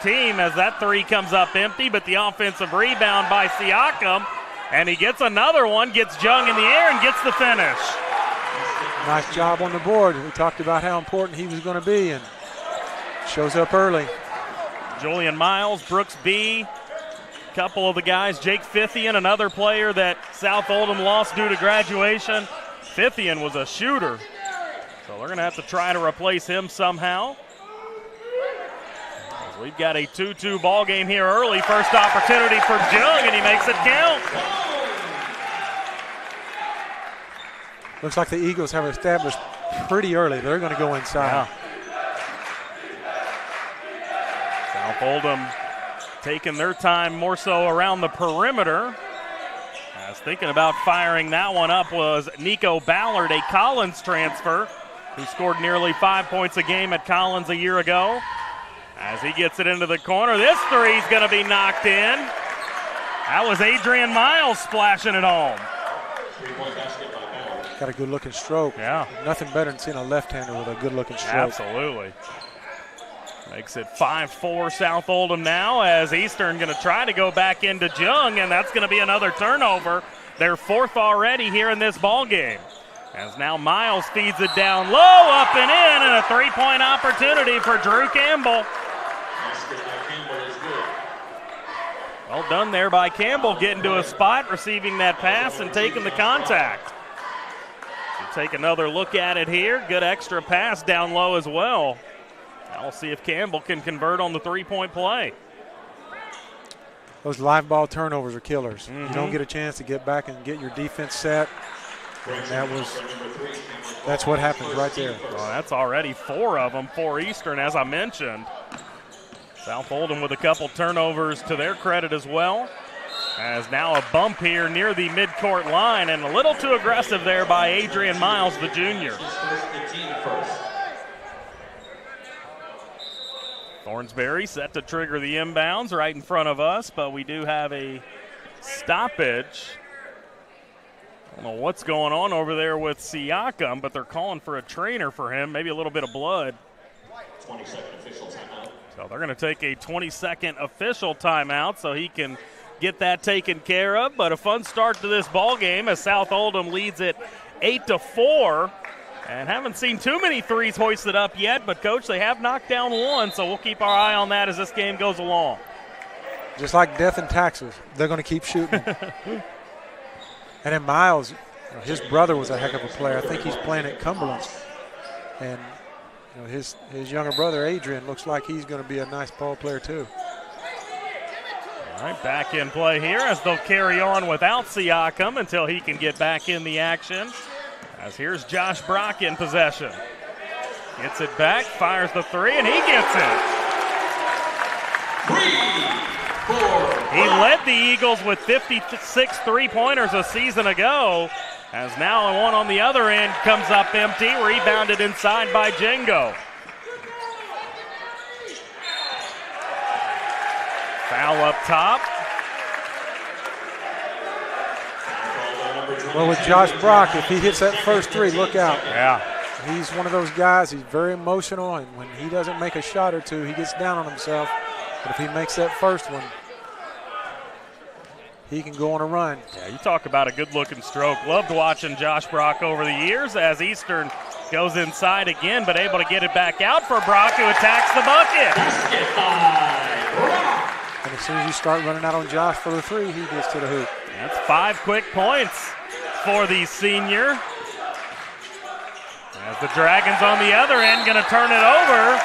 team as that three comes up empty, but the offensive rebound by Siakam, and he gets another one, gets Jung in the air and gets the finish. Nice job on the board. We talked about how important he was going to be, and shows up early. Julian Miles, Brooks B, a couple of the guys, Jake Fithian, another player that South Oldham lost due to graduation. Fithian was a shooter, so they're going to have to try to replace him somehow. We've got a 2-2 ball game here early. First opportunity for Jung, and he makes it count. Looks like the Eagles have established pretty early. They're going to go inside. Yeah. South Oldham taking their time more so around the perimeter. I was thinking about firing that one up was Nico Ballard, a Collins transfer, who scored nearly 5 points a game at Collins a year ago. As he gets it into the corner, this three's going to be knocked in. That was Adrian Miles splashing it home. Got a good-looking stroke. Yeah. Nothing better than seeing a left-hander with a good-looking stroke. Absolutely. Makes it 5-4 South Oldham now as Eastern going to try to go back into Jung, and that's going to be another turnover. Their fourth already here in this ball game. As now Miles feeds it down low, up and in, and a three-point opportunity for Drew Campbell. Well done there by Campbell, getting to a spot, receiving that pass, and taking the contact. So take another look at it here. Good extra pass down low as well. Now we'll see if Campbell can convert on the three-point play. Those live ball turnovers are killers. Mm-hmm. You don't get a chance to get back and get your defense set. And that's what happens right there. Well, that's already 4 of them for Eastern, as I mentioned. South Oldham with a couple turnovers to their credit as well. As now a bump here near the midcourt line, and a little too aggressive there by Adrian Miles, the junior. Thornsberry set to trigger the inbounds right in front of us, but we do have a stoppage. I don't know what's going on over there with Siakam, but they're calling for a trainer for him, maybe a little bit of blood. 20-second official timeout. So they're going to take a 20-second official timeout so he can get that taken care of. But a fun start to this ball game as South Oldham leads it 8-4. And haven't seen too many threes hoisted up yet, but, Coach, they have knocked down one, so we'll keep our eye on that as this game goes along. Just like death and taxes, they're going to keep shooting. And then Miles, his brother was a heck of a player. I think he's playing at Cumberland. And his younger brother, Adrian, looks like he's going to be a nice ball player too. All right, back in play here as they'll carry on without Siakam until he can get back in the action. As here's Josh Brock in possession. Gets it back, fires the three, and he gets it. 3-4. He led the Eagles with 56 three-pointers a season ago. As now one on the other end comes up empty, rebounded inside by Jengo. Foul up top. Well, with Josh Brock, if he hits that first three, look out. Yeah. He's one of those guys, he's very emotional, and when he doesn't make a shot or two, he gets down on himself. But if he makes that first one, he can go on a run. Yeah, you talk about a good-looking stroke. Loved watching Josh Brock over the years as Eastern goes inside again, but able to get it back out for Brock, who attacks the bucket. And as soon as you start running out on Josh for the three, he gets to the hoop. That's 5 quick points for the senior. As the Dragons on the other end going to turn it over.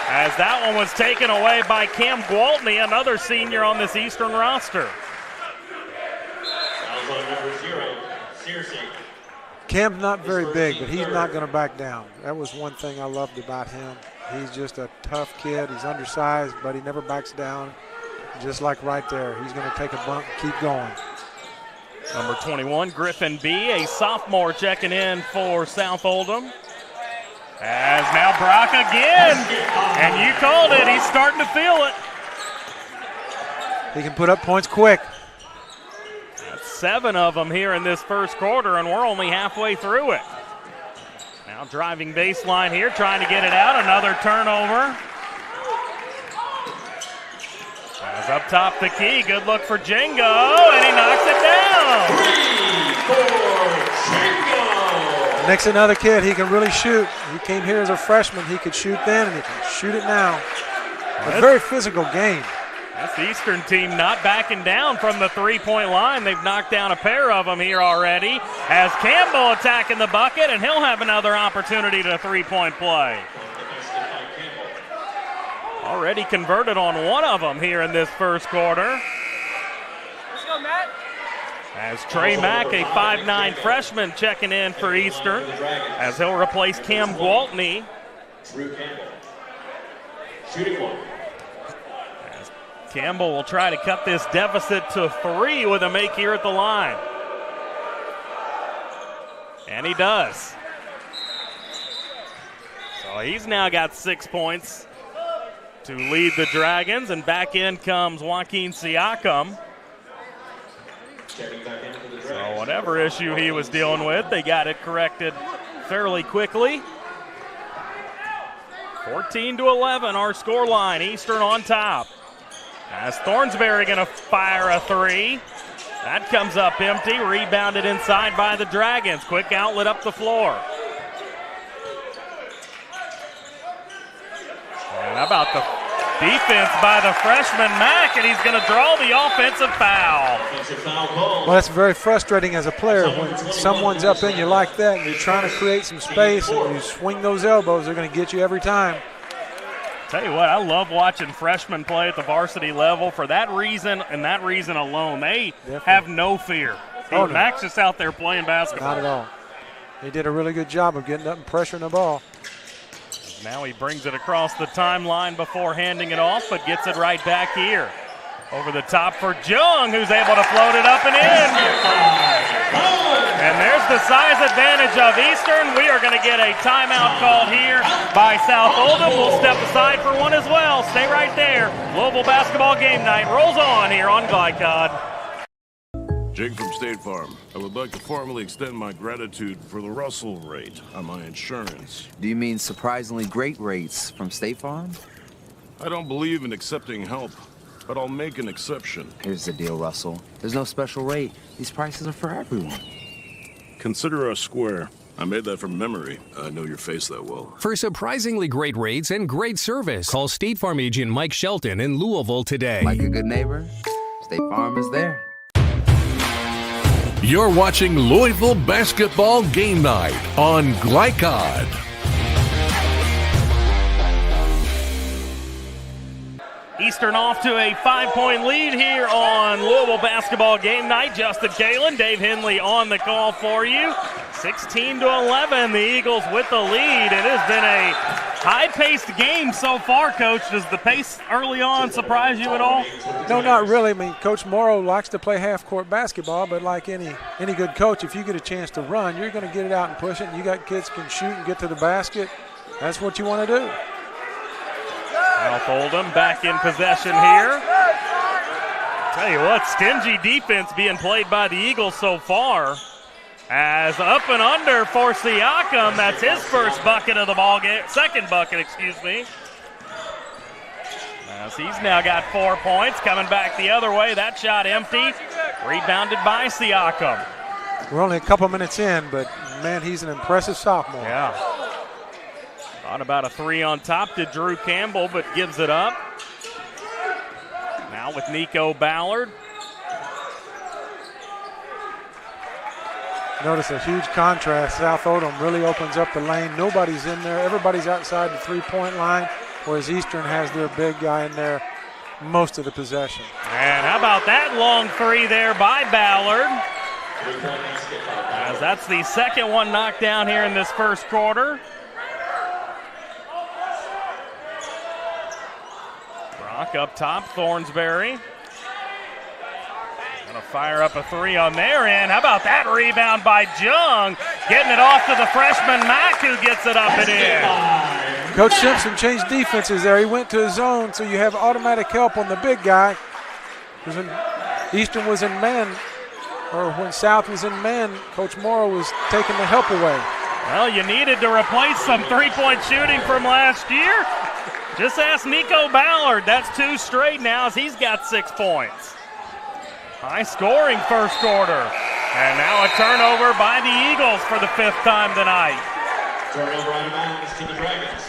As that one was taken away by Cam Gwaltney, another senior on this Eastern roster. Cam's not very big, but he's not going to back down. That was one thing I loved about him. He's just a tough kid. He's undersized, but he never backs down. Just like right there, he's going to take a bump and keep going. Number 21, Griffin B., a sophomore checking in for South Oldham. As now Brock again, and you called it. He's starting to feel it. He can put up points quick. That's 7 of them here in this first quarter, and we're only halfway through it. Now driving baseline here, trying to get it out. Another turnover. As up top the key, good look for Django, and he knocks it down. 3 for Django. Nick's another kid. He can really shoot. He came here as a freshman. He could shoot then, and he can shoot it now. A very physical game. This Eastern team not backing down from the three-point line. They've knocked down a pair of them here already. As Campbell attacking the bucket, and he'll have another opportunity to three-point play. Already converted on one of them here in this first quarter. Let's go, Matt. As Trey Mack, a 5'9 freshman, checking in for Eastern, as he'll replace Cam Gwaltney. Drew Campbell. Shooting one. As Campbell will try to cut this deficit to 3 with a make here at the line. And he does. So he's now got 6 points to lead the Dragons, and back in comes Joaquin Siakam. So whatever issue he was dealing with, they got it corrected fairly quickly. 14-11, our scoreline. Eastern on top. As Thornsberry going to fire a 3. That comes up empty, rebounded inside by the Dragons. Quick outlet up the floor. And how about the defense by the freshman Mack, and he's going to draw the offensive foul. Well, that's very frustrating as a player when someone's up in you like that and you're trying to create some space and you swing those elbows, they're going to get you every time. Tell you what, I love watching freshmen play at the varsity level for that reason and that reason alone. They have no fear. Oh, no. Mack's just out there playing basketball. Not at all. He did a really good job of getting up and pressuring the ball. Now he brings it across the timeline before handing it off, but gets it right back here. Over the top for Jung, who's able to float it up and in. And there's the size advantage of Eastern. We are going to get a timeout called here by South Oldham. We'll step aside for one as well. Stay right there. Louisville basketball game night rolls on here on Glycod. Jake from State Farm. I would like to formally extend my gratitude for the Russell rate on my insurance. Do you mean surprisingly great rates from State Farm? I don't believe in accepting help, but I'll make an exception. Here's the deal, Russell. There's no special rate. These prices are for everyone. Consider us square. I made that from memory. I know your face that well. For surprisingly great rates and great service, call State Farm agent Mike Shelton in Louisville today. Like a good neighbor, State Farm is there. You're watching Louisville Basketball Game Night on Glycod. Eastern off to a 5-point lead here on Louisville Basketball Game Night. Justin Kalen, Dave Henley on the call for you. 16-11, the Eagles with the lead. It has been a high-paced game so far, Coach. Does the pace early on surprise you at all? No, not really. I mean, Coach Morrow likes to play half-court basketball, but like any good coach, if you get a chance to run, you're going to get it out and push it. And you got kids can shoot and get to the basket. That's what you want to do. South Oldham back in possession here. Tell you what, stingy defense being played by the Eagles so far. As up and under for Siakam, that's his first bucket of the ball game, second bucket, excuse me. As he's now got 4 points, coming back the other way. That shot empty, rebounded by Siakam. We're only a couple minutes in, but man, he's an impressive sophomore. Yeah. Thought about a 3 on top to Drew Campbell, but gives it up. Now with Nico Ballard. Notice a huge contrast. South Oldham really opens up the lane. Nobody's in there. Everybody's outside the three-point line, whereas Eastern has their big guy in there most of the possession. And how about that long 3 there by Ballard? As that's the second one knocked down here in this first quarter. Brock up top, Thornsberry. Gonna fire up a 3 on their end. How about that rebound by Jung? Getting it off to the freshman Mack, who gets it up and in. Coach Simpson changed defenses there. He went to his zone, so you have automatic help on the big guy. When Eastern was in man, or when South was in man, Coach Morrow was taking the help away. Well, you needed to replace some three-point shooting from last year. Just ask Nico Ballard. That's 2 straight now as he's got 6 points. High scoring first quarter. And now a turnover by the Eagles for the 5th time tonight. Turnover out of bounds to the Dragons.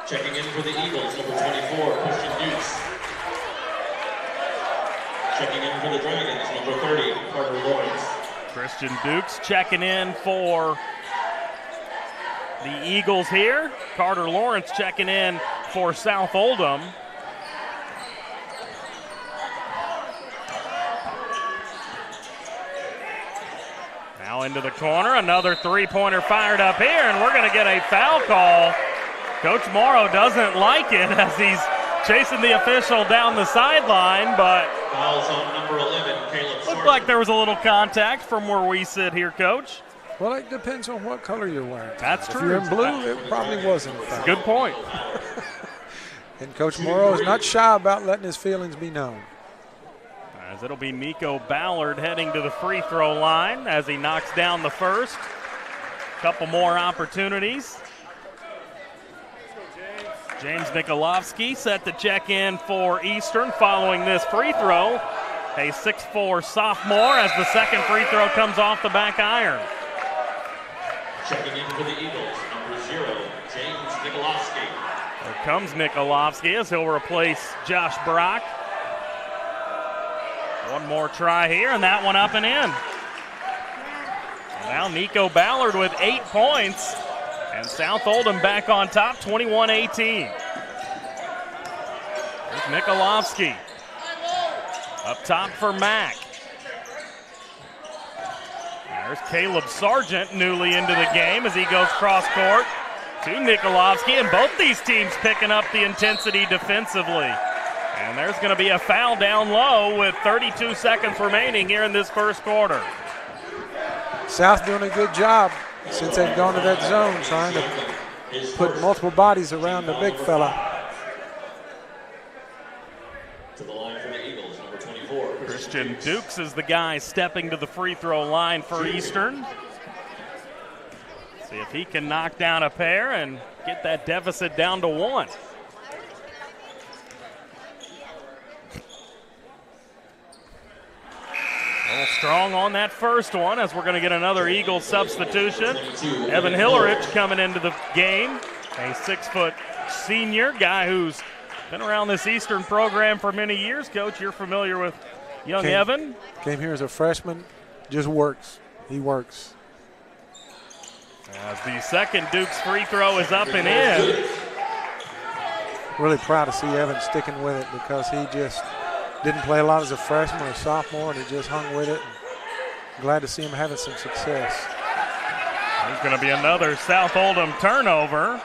Checking in for the Eagles, number 24, Christian Dukes. Checking in for the Dragons, number 30, Carter Lawrence. Christian Dukes checking in for the Eagles here. Carter Lawrence checking in for South Oldham. Now into the corner, another 3-pointer fired up here, and we're going to get a foul call. Coach Morrow doesn't like it as he's chasing the official down the sideline, but Fouls on number 11, Caleb looked Sargent. like there was a little contact from where we sit here, Coach. Well, it depends on what color you're wearing. That's If true. you're in blue, it probably wasn't a foul. Good point. And Coach Morrow is not shy about letting his feelings be known. As it'll be Nico Ballard heading to the free throw line as he knocks down the first. Couple more opportunities. James Nikolovsky set to check in for Eastern following this free throw. A 6'4" sophomore as the second free throw comes off the back iron. Checking in for the Eagles, number 0, James Nikolovsky. Here comes Nikolovsky as he'll replace Josh Brock. One more try here, and that one up and in. Now Nico Ballard with 8 points, and South Oldham back on top, 21-18. Here's Nikolovsky. Up top for Mack. There's Caleb Sargent newly into the game as he goes cross court to Nikolovsky, and both these teams picking up the intensity defensively. And there's going to be a foul down low with 32 seconds remaining here in this first quarter. South doing a good job since they've gone to that zone, trying to put multiple bodies around the big fella. To the line for the Eagles, number 24, Christian Dukes is the guy stepping to the free throw line for Eastern. See if he can knock down a pair and get that deficit down to 1. A little strong on that first one as we're going to get another Eagles substitution. Evan Hillerich coming into the game, a 6-foot senior guy who's been around this Eastern program for many years. Coach, you're familiar with young Evan. Came here as a freshman, just works. He works. As the second Duke's free throw is up and in. Really proud to see Evan sticking with it because he just didn't play a lot as a freshman or sophomore, and he just hung with it. And glad to see him having some success. There's going to be another South Oldham turnover.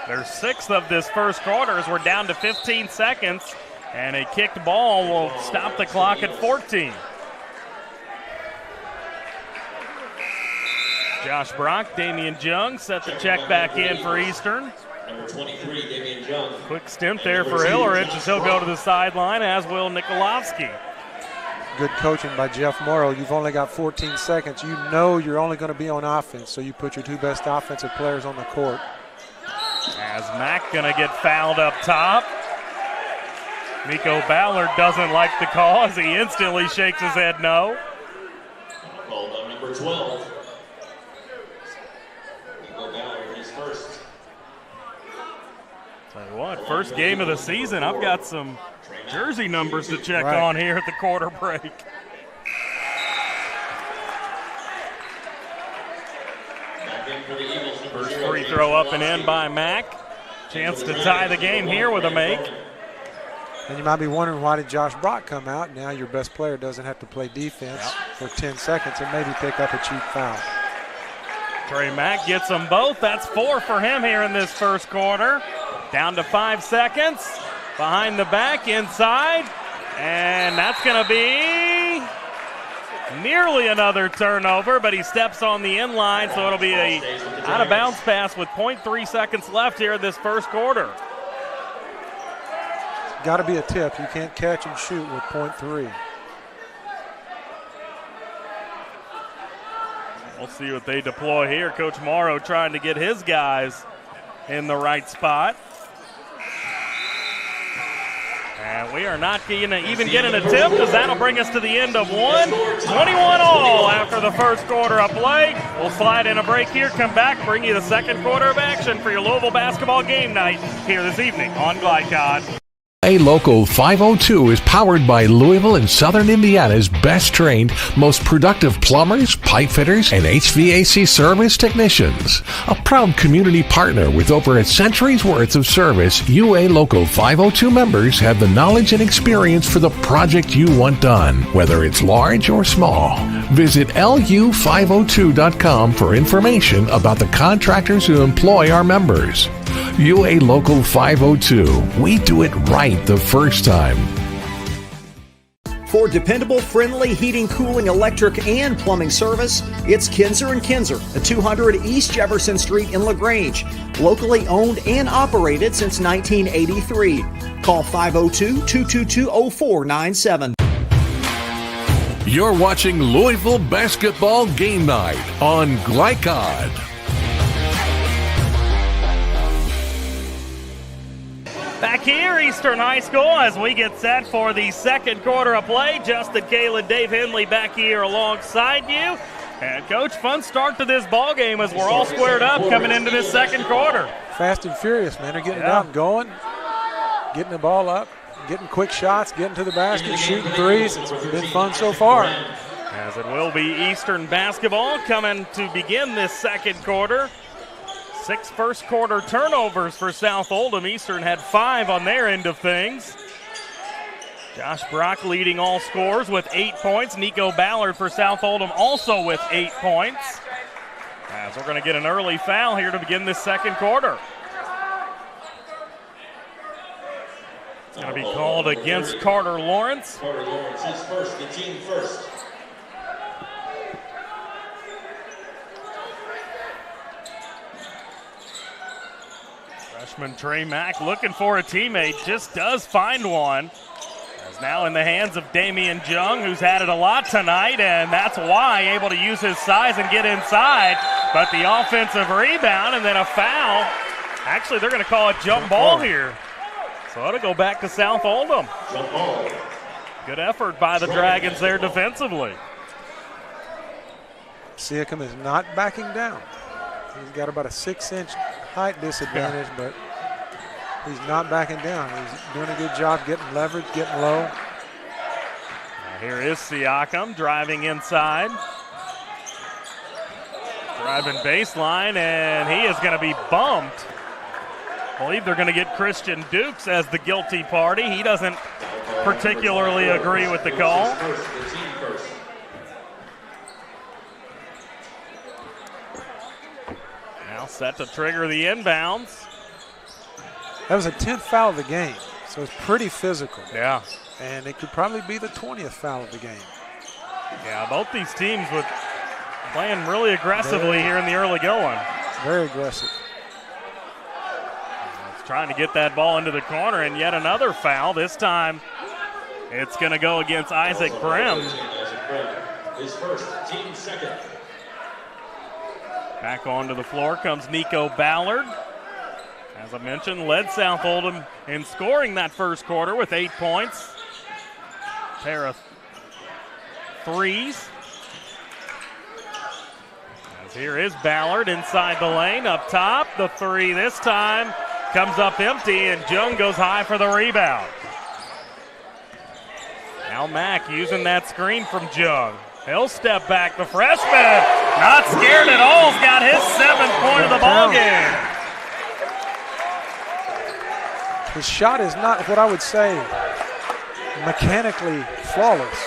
Their 6th of this first quarter as we're down to 15 seconds, and a kicked ball will stop the clock at 14. Josh Brock, Damian Jung set the check back in for Eastern. number 23, Damian Jung. Quick stint there for Hillerich as he'll go to the sideline, as will Nikolovsky. Good coaching by Jeff Morrow. You've only got 14 seconds. You know you're only going to be on offense, so you put your 2 best offensive players on the court. As Mack going to get fouled up top. Nico Ballard doesn't like the call as he instantly shakes his head no. Called on number 12. Nico Ballard, his first. Tell you what, first game of the season, I've got some jersey numbers to check Right. on here at the quarter break. Back in for the Eagles, number First 0, free James throw up and in Nikolovsky. by Mack. Chance to tie the game here with a make. And you might be wondering, why did Josh Brock come out? Now your best player doesn't have to play defense for 10 seconds and maybe pick up a cheap foul. Trey Mack gets them both. That's 4 for him here in this first quarter. Down to 5 seconds. Behind the back, inside. And that's going to be nearly another turnover, but he steps on the inline, so it'll be a out-of-bounds pass with 0.3 seconds left here in this first quarter. Got to be a tip. You can't catch and shoot with .3. We'll see what they deploy here. Coach Morrow trying to get his guys in the right spot. And we are not going to even get an attempt, as that'll bring us to the end of one. 21 all after the first quarter of play. We'll slide in a break here, come back, bring you the second quarter of action for your Louisville basketball game night here this evening on Glycod. A Local 502 is powered by Louisville and Southern Indiana's best trained, most productive plumbers, pipe fitters, and HVAC service technicians. A proud community partner with over a century's worth of service, UA Local 502 members have the knowledge and experience for the project you want done, whether it's large or small. Visit lu502.com for information about the contractors who employ our members. UA Local 502. We do it right the first time. For dependable, friendly heating, cooling, electric, and plumbing service, it's Kinzer & Kinzer at 200 East Jefferson Street in LaGrange. Locally owned and operated since 1983. Call 502-222-0497. You're watching Louisville Basketball Game Night on Glycod. Back here, Eastern High School, as we get set for the second quarter of play. Justin Kalen, Dave Henley back here alongside you. And, Coach, fun start to this ball game as we're all squared up coming into this second quarter. Fast and furious, man. They're getting it out and going, getting the ball up, getting quick shots, getting to the basket, shooting threes. It's been fun so far. As it will be Eastern basketball coming to begin this second quarter. 6 first quarter turnovers for South Oldham. Eastern had 5 on their end of things. Josh Brock leading all scores with 8 points. Nico Ballard for South Oldham also with 8 points. As we're going to get an early foul here to begin this second quarter. It's going to be called against Carter Lawrence. Carter Lawrence is first, the team first. Freshman Trey Mack looking for a teammate, just does find one. As now in the hands of Damian Jung, who's had it a lot tonight, and that's why able to use his size and get inside. But the offensive rebound and then a foul. Actually, they're going to call a jump ball here. So it'll go back to South Oldham. Jump ball. Good effort by the Dragons there defensively. Siakam is not backing down. He's got about a 6-inch height disadvantage, but he's not backing down. He's doing a good job getting leverage, getting low. Now here is Siakam driving inside. Driving baseline, and he is going to be bumped. I believe they're going to get Christian Dukes as the guilty party. He doesn't particularly agree with the call. Now set to trigger the inbounds. That was a 10th foul of the game, so it's pretty physical. Yeah. And it could probably be the 20th foul of the game. Yeah, both these teams with playing really aggressively here in the early going. Very aggressive. Trying to get that ball into the corner, and yet another foul. This time it's going to go against Isaac Brim. His first, team second. Back onto the floor comes Nico Ballard. As I mentioned, led South Oldham in scoring that first quarter with 8 points. Pair of threes. As here is Ballard inside the lane, up top. The three this time comes up empty, and Jung goes high for the rebound. Now Mack using that screen from Jung. He'll step back. The freshman, not scared at all, has got his 7th point of the ball game. His shot is not what I would say mechanically flawless,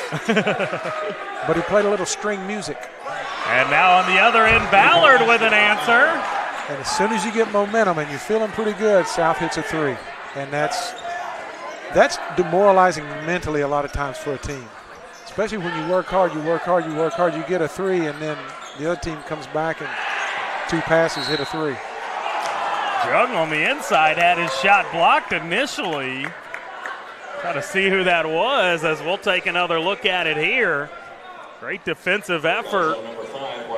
but he played a little string music. And now on the other end, Ballard with an answer. And as soon as you get momentum and you're feeling pretty good, South hits a three. And that's demoralizing mentally a lot of times for a team. Especially when you work hard, you get a three, and then the other team comes back and 2 passes, hit a three. Jung on the inside had his shot blocked initially. Try to see who that was as we'll take another look at it here. Great defensive effort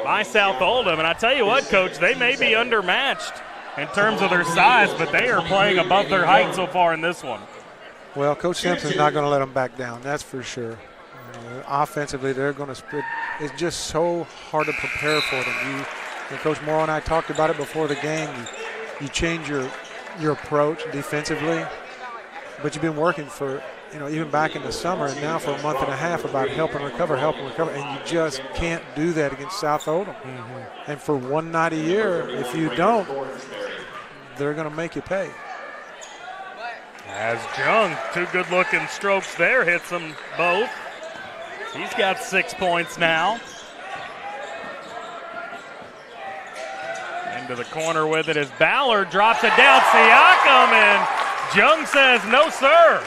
by South Oldham. And I tell you what, Coach, they may be undermatched in terms of their size, but they are playing above their height so far in this one. Well, Coach Simpson's not going to let them back down, that's for sure. Offensively, they're going to split. It's just so hard to prepare for them. And Coach Morrow and I talked about it before the game. You change your approach defensively, but you've been working for, even back in the summer and now for a month and a half about help and recover, and you just can't do that against South Oldham. Mm-hmm. And for one night a year, if you don't, they're going to make you pay. As Jung, two good-looking strokes there, hits them both. He's got 6 points now. Into the corner with it as Ballard drops it down. Siakam, and Jung says, no, sir.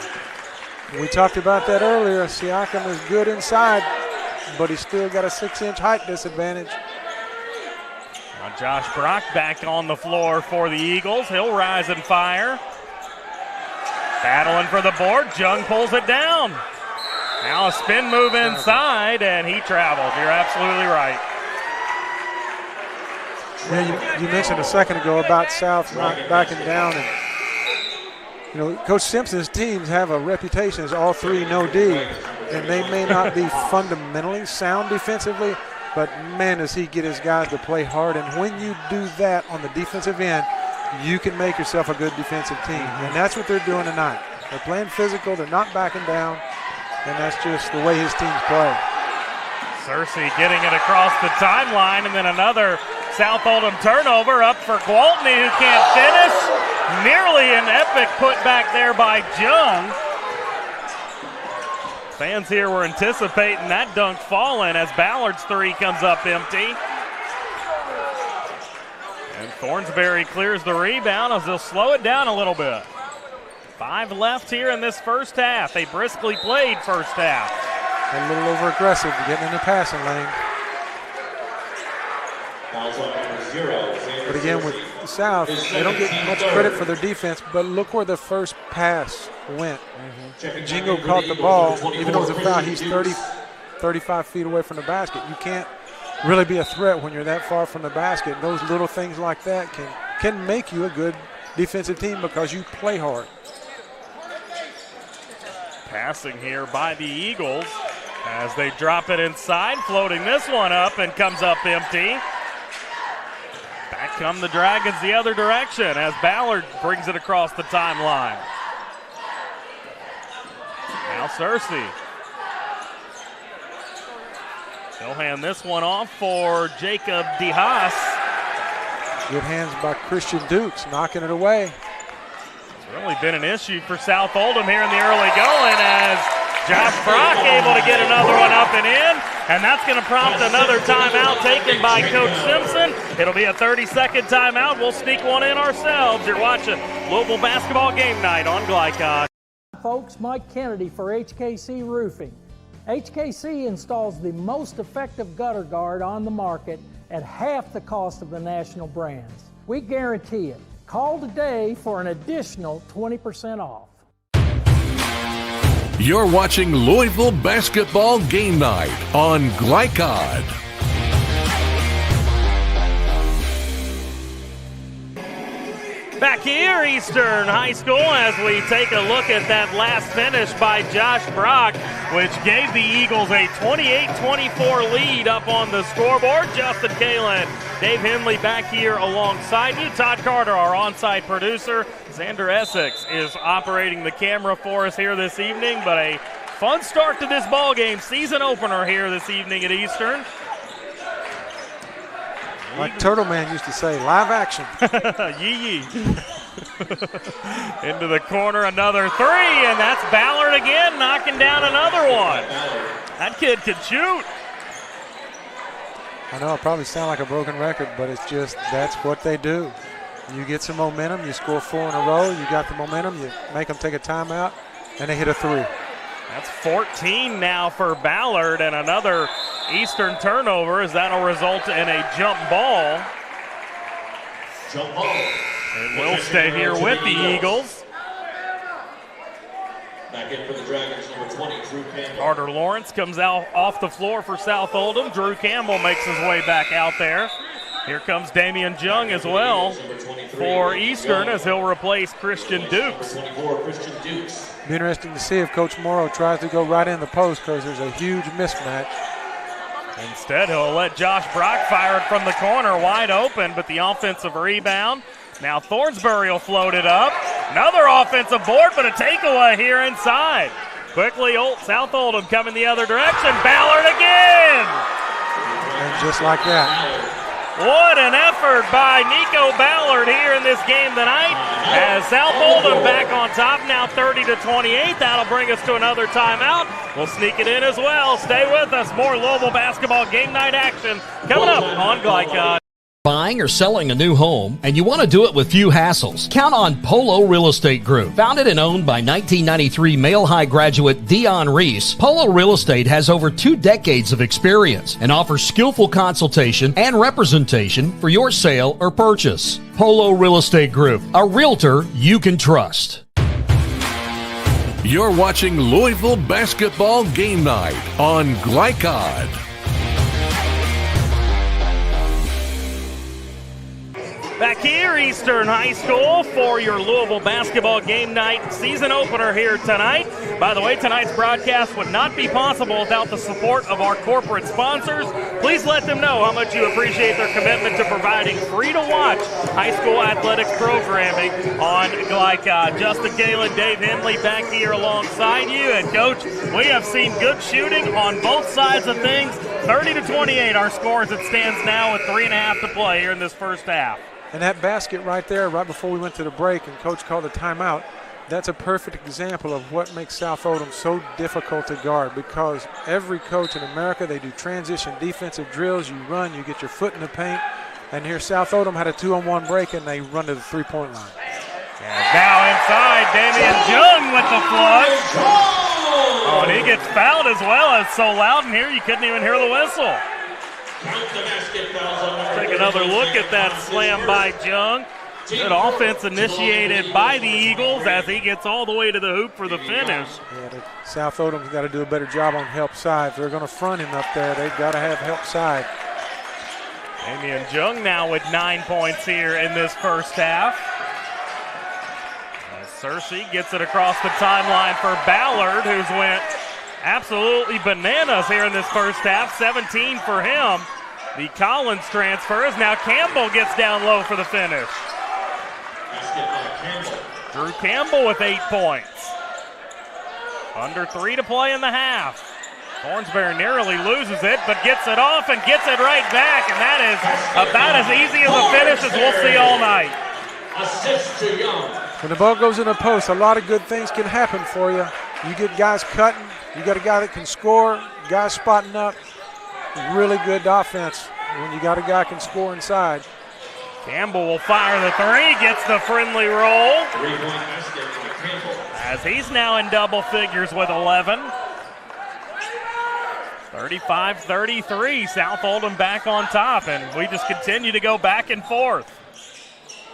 We talked about that earlier. Siakam is good inside, but he's still got a 6-inch height disadvantage. Now Josh Brock back on the floor for the Eagles. He'll rise and fire. Battling for the board. Jung pulls it down. Now a spin move inside, and he travels. You're absolutely right. Yeah, you mentioned a second ago about South not backing down. And, Coach Simpson's teams have a reputation as all three no D, and they may not be fundamentally sound defensively, but, man, does he get his guys to play hard. And when you do that on the defensive end, you can make yourself a good defensive team. And that's what they're doing tonight. They're playing physical. They're not backing down. And that's just the way his teams play. Searcy getting it across the timeline, and then another South Oldham turnover up for Gwaltney, who can't finish. Nearly an epic putback there by Jung. Fans here were anticipating that dunk falling as Ballard's three comes up empty. And Thornsberry clears the rebound as they'll slow it down a little bit. 5 left here in this first half. A briskly played first half. A little over aggressive, getting in the passing lane. But again, with South, they don't get much credit for their defense, but look where the first pass went. Jingo caught the ball. Even though it was a foul, he's 35 feet away from the basket. You can't really be a threat when you're that far from the basket. Those little things like that can make you a good defensive team because you play hard. Passing here by the Eagles as they drop it inside, floating this one up and comes up empty. Back come the Dragons the other direction as Ballard brings it across the timeline. Now Searcy. He'll hand this one off for Jacob DeHaas. Good hands by Christian Dukes, knocking it away. It's really been an issue for South Oldham here in the early going as Josh Brock able to get another one up and in, and that's going to prompt another timeout taken by Coach Simpson. It'll be a 30-second timeout. We'll sneak one in ourselves. You're watching Louisville Basketball Game Night on Glycod. Folks, Mike Kennedy for HKC Roofing. HKC installs the most effective gutter guard on the market at half the cost of the national brands. We guarantee it. Call today for an additional 20% off. You're watching Louisville Basketball Game Night on Glycod. Back here, Eastern High School, as we take a look at that last finish by Josh Brock, which gave the Eagles a 28-24 lead up on the scoreboard. Justin Kalen, Dave Henley back here alongside you. Todd Carter, our on-site producer. Xander Essex is operating the camera for us here this evening, but a fun start to this ball game. Season opener here this evening at Eastern. Like Turtle Man used to say, live action. Yee. Into the corner, another three, and that's Ballard again, knocking down another one. That kid can shoot. I know I probably sound like a broken record, but it's just that's what they do. You get some momentum, you score 4 in a row, you got the momentum, you make them take a timeout, and they hit a 3. That's 14 now for Ballard, and another Eastern turnover as that'll result in a jump ball. Jump ball. It will stay here with the Eagles. Back in for the Dragons, number 20, Drew Campbell. Carter Lawrence comes out off the floor for South Oldham. Drew Campbell makes his way back out there. Here comes Damian Jung as well for Eastern as he'll replace Christian Dukes. Be interesting to see if Coach Morrow tries to go right in the post because there's a huge mismatch. Instead, he'll let Josh Brock fire it from the corner wide open, but the offensive rebound. Now Thornsbury will float it up. Another offensive board, but a takeaway here inside. Quickly, South Oldham coming the other direction. Ballard again! And just like that. What an effort by Nico Ballard here in this game tonight. As South Oldham back on top now 30-28. That'll bring us to another timeout. We'll sneak it in as well. Stay with us. More Louisville basketball game night action coming up on Glycod. Buying or selling a new home, and you want to do it with few hassles? Count on Polo Real Estate Group. Founded and owned by 1993 Male High graduate Dion Reese, Polo Real Estate has over 2 decades of experience and offers skillful consultation and representation for your sale or purchase. Polo Real Estate Group, a realtor you can trust. You're watching Louisville Basketball Game Night on Glycod. Back here, Eastern High School, for your Louisville basketball game night season opener here tonight. By the way, tonight's broadcast would not be possible without the support of our corporate sponsors. Please let them know how much you appreciate their commitment to providing free-to-watch high school athletics programming on Glycod. Justin Galen, Dave Henley back here alongside you. And, Coach, we have seen good shooting on both sides of things. 30-28 our score as it stands now with 3.5 to play here in this first half. And that basket right there, right before we went to the break and Coach called a timeout, that's a perfect example of what makes South Oldham so difficult to guard, because every coach in America, they do transition defensive drills. You run, you get your foot in the paint. And here South Oldham had a 2-on-1 break, and they run to the three-point line. And now inside, Damian Jung with the flush. Oh, and he gets fouled as well. It's so loud in here you couldn't even hear the whistle. Take another look at that slam by Jung. Good offense initiated by the Eagles as he gets all the way to the hoop for the finish. Yeah, South Oldham's got to do a better job on help side. If they're going to front him up there, they've got to have help side. Damian Jung now with 9 points here in this first half. As Searcy gets it across the timeline for Ballard, who's went absolutely bananas here in this first half. 17 for him. The Collins transfer is now Campbell gets down low for the finish. Drew Campbell with 8 points. Under 3 to play in the half. Thornsbury narrowly loses it, but gets it off and gets it right back, and that is about as easy as a finish as we'll see all night. Assist to Young. When the ball goes in the post, a lot of good things can happen for you. You get guys cutting. You got a guy that can score, guys spotting up. Really good offense when you got a guy can score inside. Campbell will fire the three, gets the friendly roll. 3-point basket by Campbell. As he's now in double figures with 11. 35-33, South Oldham back on top, and we just continue to go back and forth.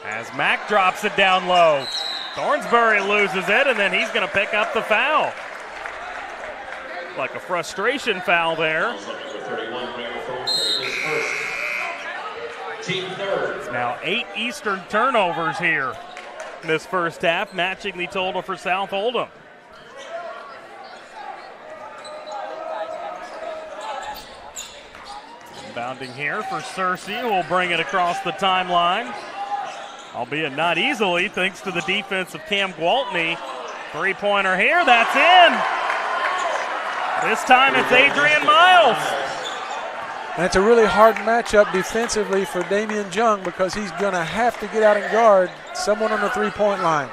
As Mack drops it down low. Thornsbury loses it, and then he's going to pick up the foul. Like a frustration foul there. It's now 8 Eastern turnovers here in this first half, matching the total for South Oldham. Inbounding here for Searcy, who will bring it across the timeline. Albeit not easily, thanks to the defense of Cam Gwaltney. Three-pointer here, that's in. This time it's Adrian Miles. And it's a really hard matchup defensively for Damian Jung because he's going to have to get out and guard someone on the three-point line.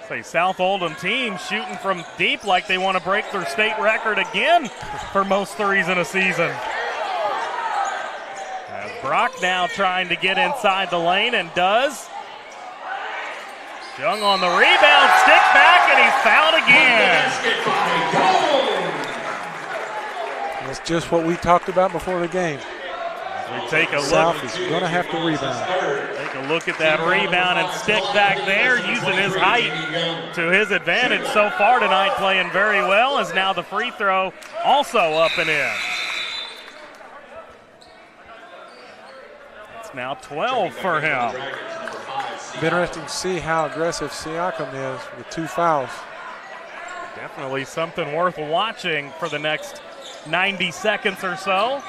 Say South Oldham team shooting from deep like they want to break their state record again for most threes in a season. As Brock now trying to get inside the lane and does. Jung on the rebound, stick back, and he's fouled again. That's just what we talked about before the game. We take a South look. is going to have to rebound. Take a look at that rebound and stick back there, using his height to his advantage so far tonight, playing very well, as now the free throw also up and in. It's now 12 for him. Be interesting to see how aggressive Siakam is with 2 fouls. Definitely something worth watching for the next 90 seconds or so.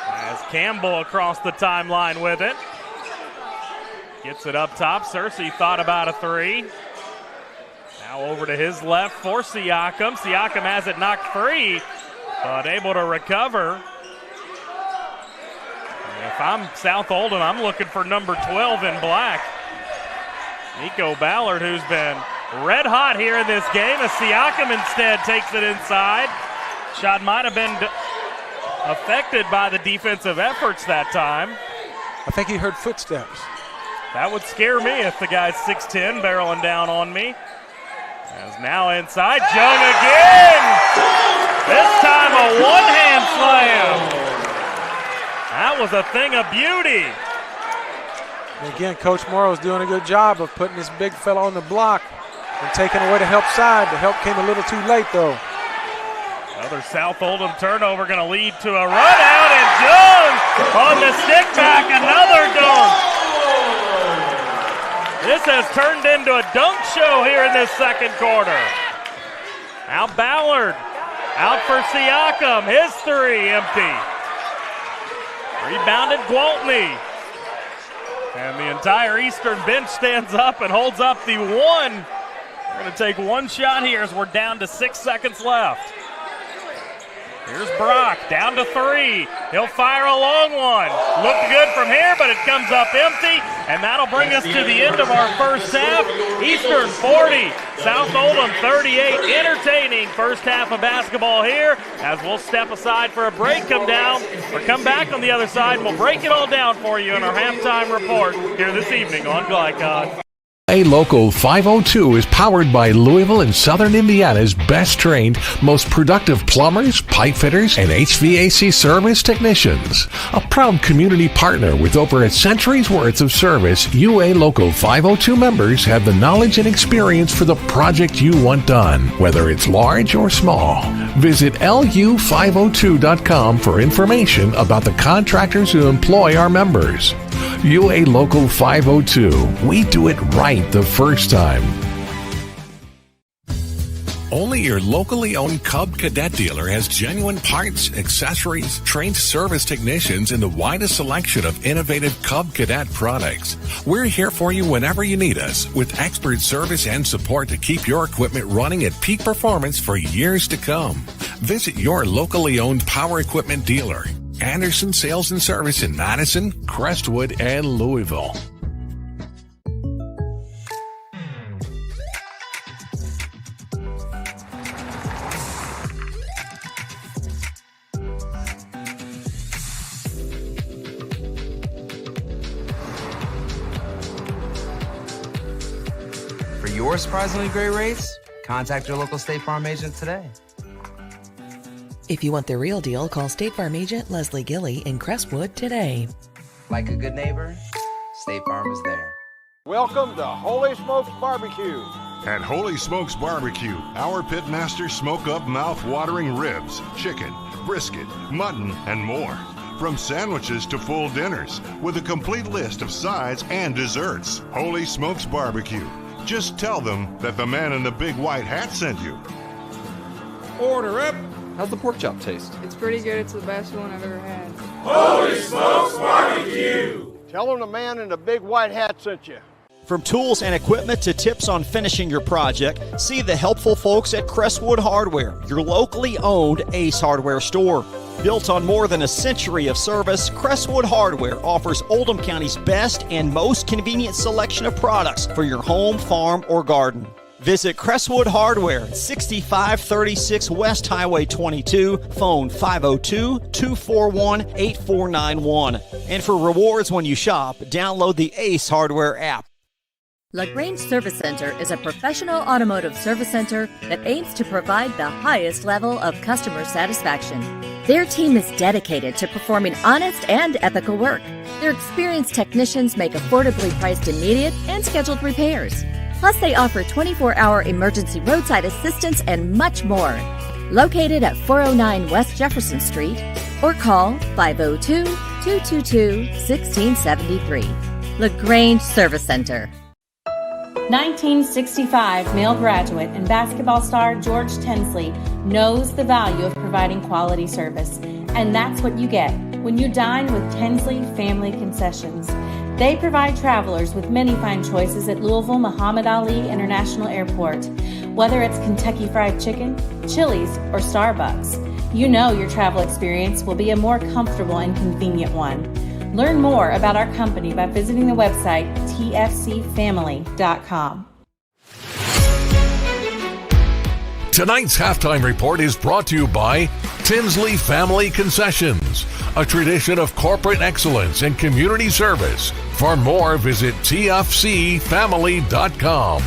As Campbell across the timeline with it. Gets it up top. Searcy thought about a 3. Now over to his left for Siakam. Siakam has it knocked free, but able to recover. And if I'm South Oldham, I'm looking for number 12 in black. Nico Ballard, who's been red hot here in this game, as Siakam instead takes it inside. Shot might have been affected by the defensive efforts that time. I think he heard footsteps. That would scare me if the guy's 6'10", barreling down on me. As now inside, Jung again! This time a one-hand slam. That was a thing of beauty. And again, Coach Morrow's doing a good job of putting this big fella on the block and taking away the help side. The help came a little too late, though. Another South Oldham turnover going to lead to a run out, and Jung on the stick back, another dunk. This has turned into a dunk show here in this second quarter. Now Ballard, out for Siakam, his 3 empty. Rebounded Gwaltney. And the entire Eastern bench stands up and holds up the 1. We're going to take one shot here as we're down to 6 seconds left. Here's Brock, down to 3. He'll fire a long one. Looked good from here, but it comes up empty, and that'll bring us to the end of our first half. Eastern 40, South Oldham 38. Entertaining first half of basketball here, as we'll step aside for a break, come back on the other side, and we'll break it all down for you in our halftime report here this evening on Glycon. A Local 502 is powered by Louisville and Southern Indiana's best trained, most productive plumbers, pipe fitters, and HVAC service technicians. A proud community partner with over a century's worth of service, UA Local 502 members have the knowledge and experience for the project you want done, whether it's large or small. Visit lu502.com for information about the contractors who employ our members. UA Local 502. We do it right the first time. Only your locally owned Cub Cadet dealer has genuine parts, accessories, trained service technicians, and the widest selection of innovative Cub Cadet products. We're here for you whenever you need us, with expert service and support to keep your equipment running at peak performance for years to come. Visit your locally owned power equipment dealer. Anderson Sales and Service in Madison, Crestwood, and Louisville. For your surprisingly great rates, contact your local State Farm agent today. If you want the real deal, call State Farm agent Leslie Gilly in Crestwood today. Like a good neighbor, State Farm is there. Welcome to Holy Smokes Barbecue. At Holy Smokes Barbecue, our pitmasters smoke up mouth-watering ribs, chicken, brisket, mutton, and more. From sandwiches to full dinners, with a complete list of sides and desserts. Holy Smokes Barbecue. Just tell them that the man in the big white hat sent you. Order up. How's the pork chop taste? It's pretty good. It's the best one I've ever had. Holy Smokes Barbecue. Tell them the man in the big white hat sent you. From tools and equipment to tips on finishing your project, see the helpful folks at Crestwood Hardware, your locally owned Ace Hardware store. Built on more than a century of service, Crestwood Hardware offers Oldham County's best and most convenient selection of products for your home, farm, or garden. Visit Crestwood Hardware, 6536 West Highway 22, phone 502-241-8491. And for rewards when you shop, download the Ace Hardware app. LaGrange Service Center is a professional automotive service center that aims to provide the highest level of customer satisfaction. Their team is dedicated to performing honest and ethical work. Their experienced technicians make affordably priced immediate and scheduled repairs. Plus, they offer 24-hour emergency roadside assistance and much more. Located at 409 West Jefferson Street, or call 502 222-1673. LaGrange Service Center. 1965 male graduate and basketball star George Tensley knows the value of providing quality service. And that's what you get when you dine with Tensley Family Concessions. They provide travelers with many fine choices at Louisville Muhammad Ali International Airport. Whether it's Kentucky Fried Chicken, Chili's, or Starbucks, you know your travel experience will be a more comfortable and convenient one. Learn more about our company by visiting the website tfcfamily.com. Tonight's halftime report is brought to you by Tinsley Family Concessions, a tradition of corporate excellence and community service. For more, visit tfcfamily.com.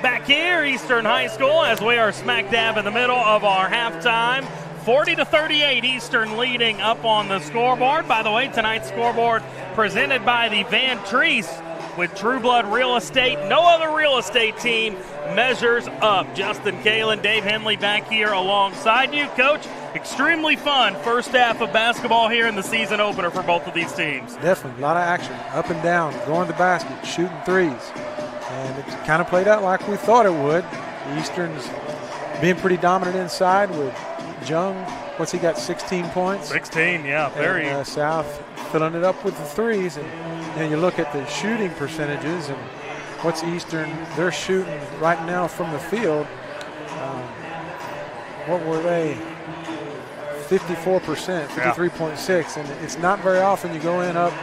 Back here, Eastern High School, as we are smack dab in the middle of our halftime. 40-38, Eastern leading up on the scoreboard. By the way, tonight's scoreboard presented by the Van Treese with True Blood Real Estate. No other real estate team measures up. Justin Kalen, Dave Henley back here alongside you. Coach, extremely fun first half of basketball here in the season opener for both of these teams. Definitely, a lot of action, up and down, going to the basket, shooting threes. And it kind of played out like we thought it would. The Eastern's being pretty dominant inside with Jung. What's he got, 16 points? 16, yeah. Very. And, South filling it up with the threes. And you look at the shooting percentages and what's Eastern, they're shooting right now from the field. What were they? 54%, 53.6. And it's not very often you go in up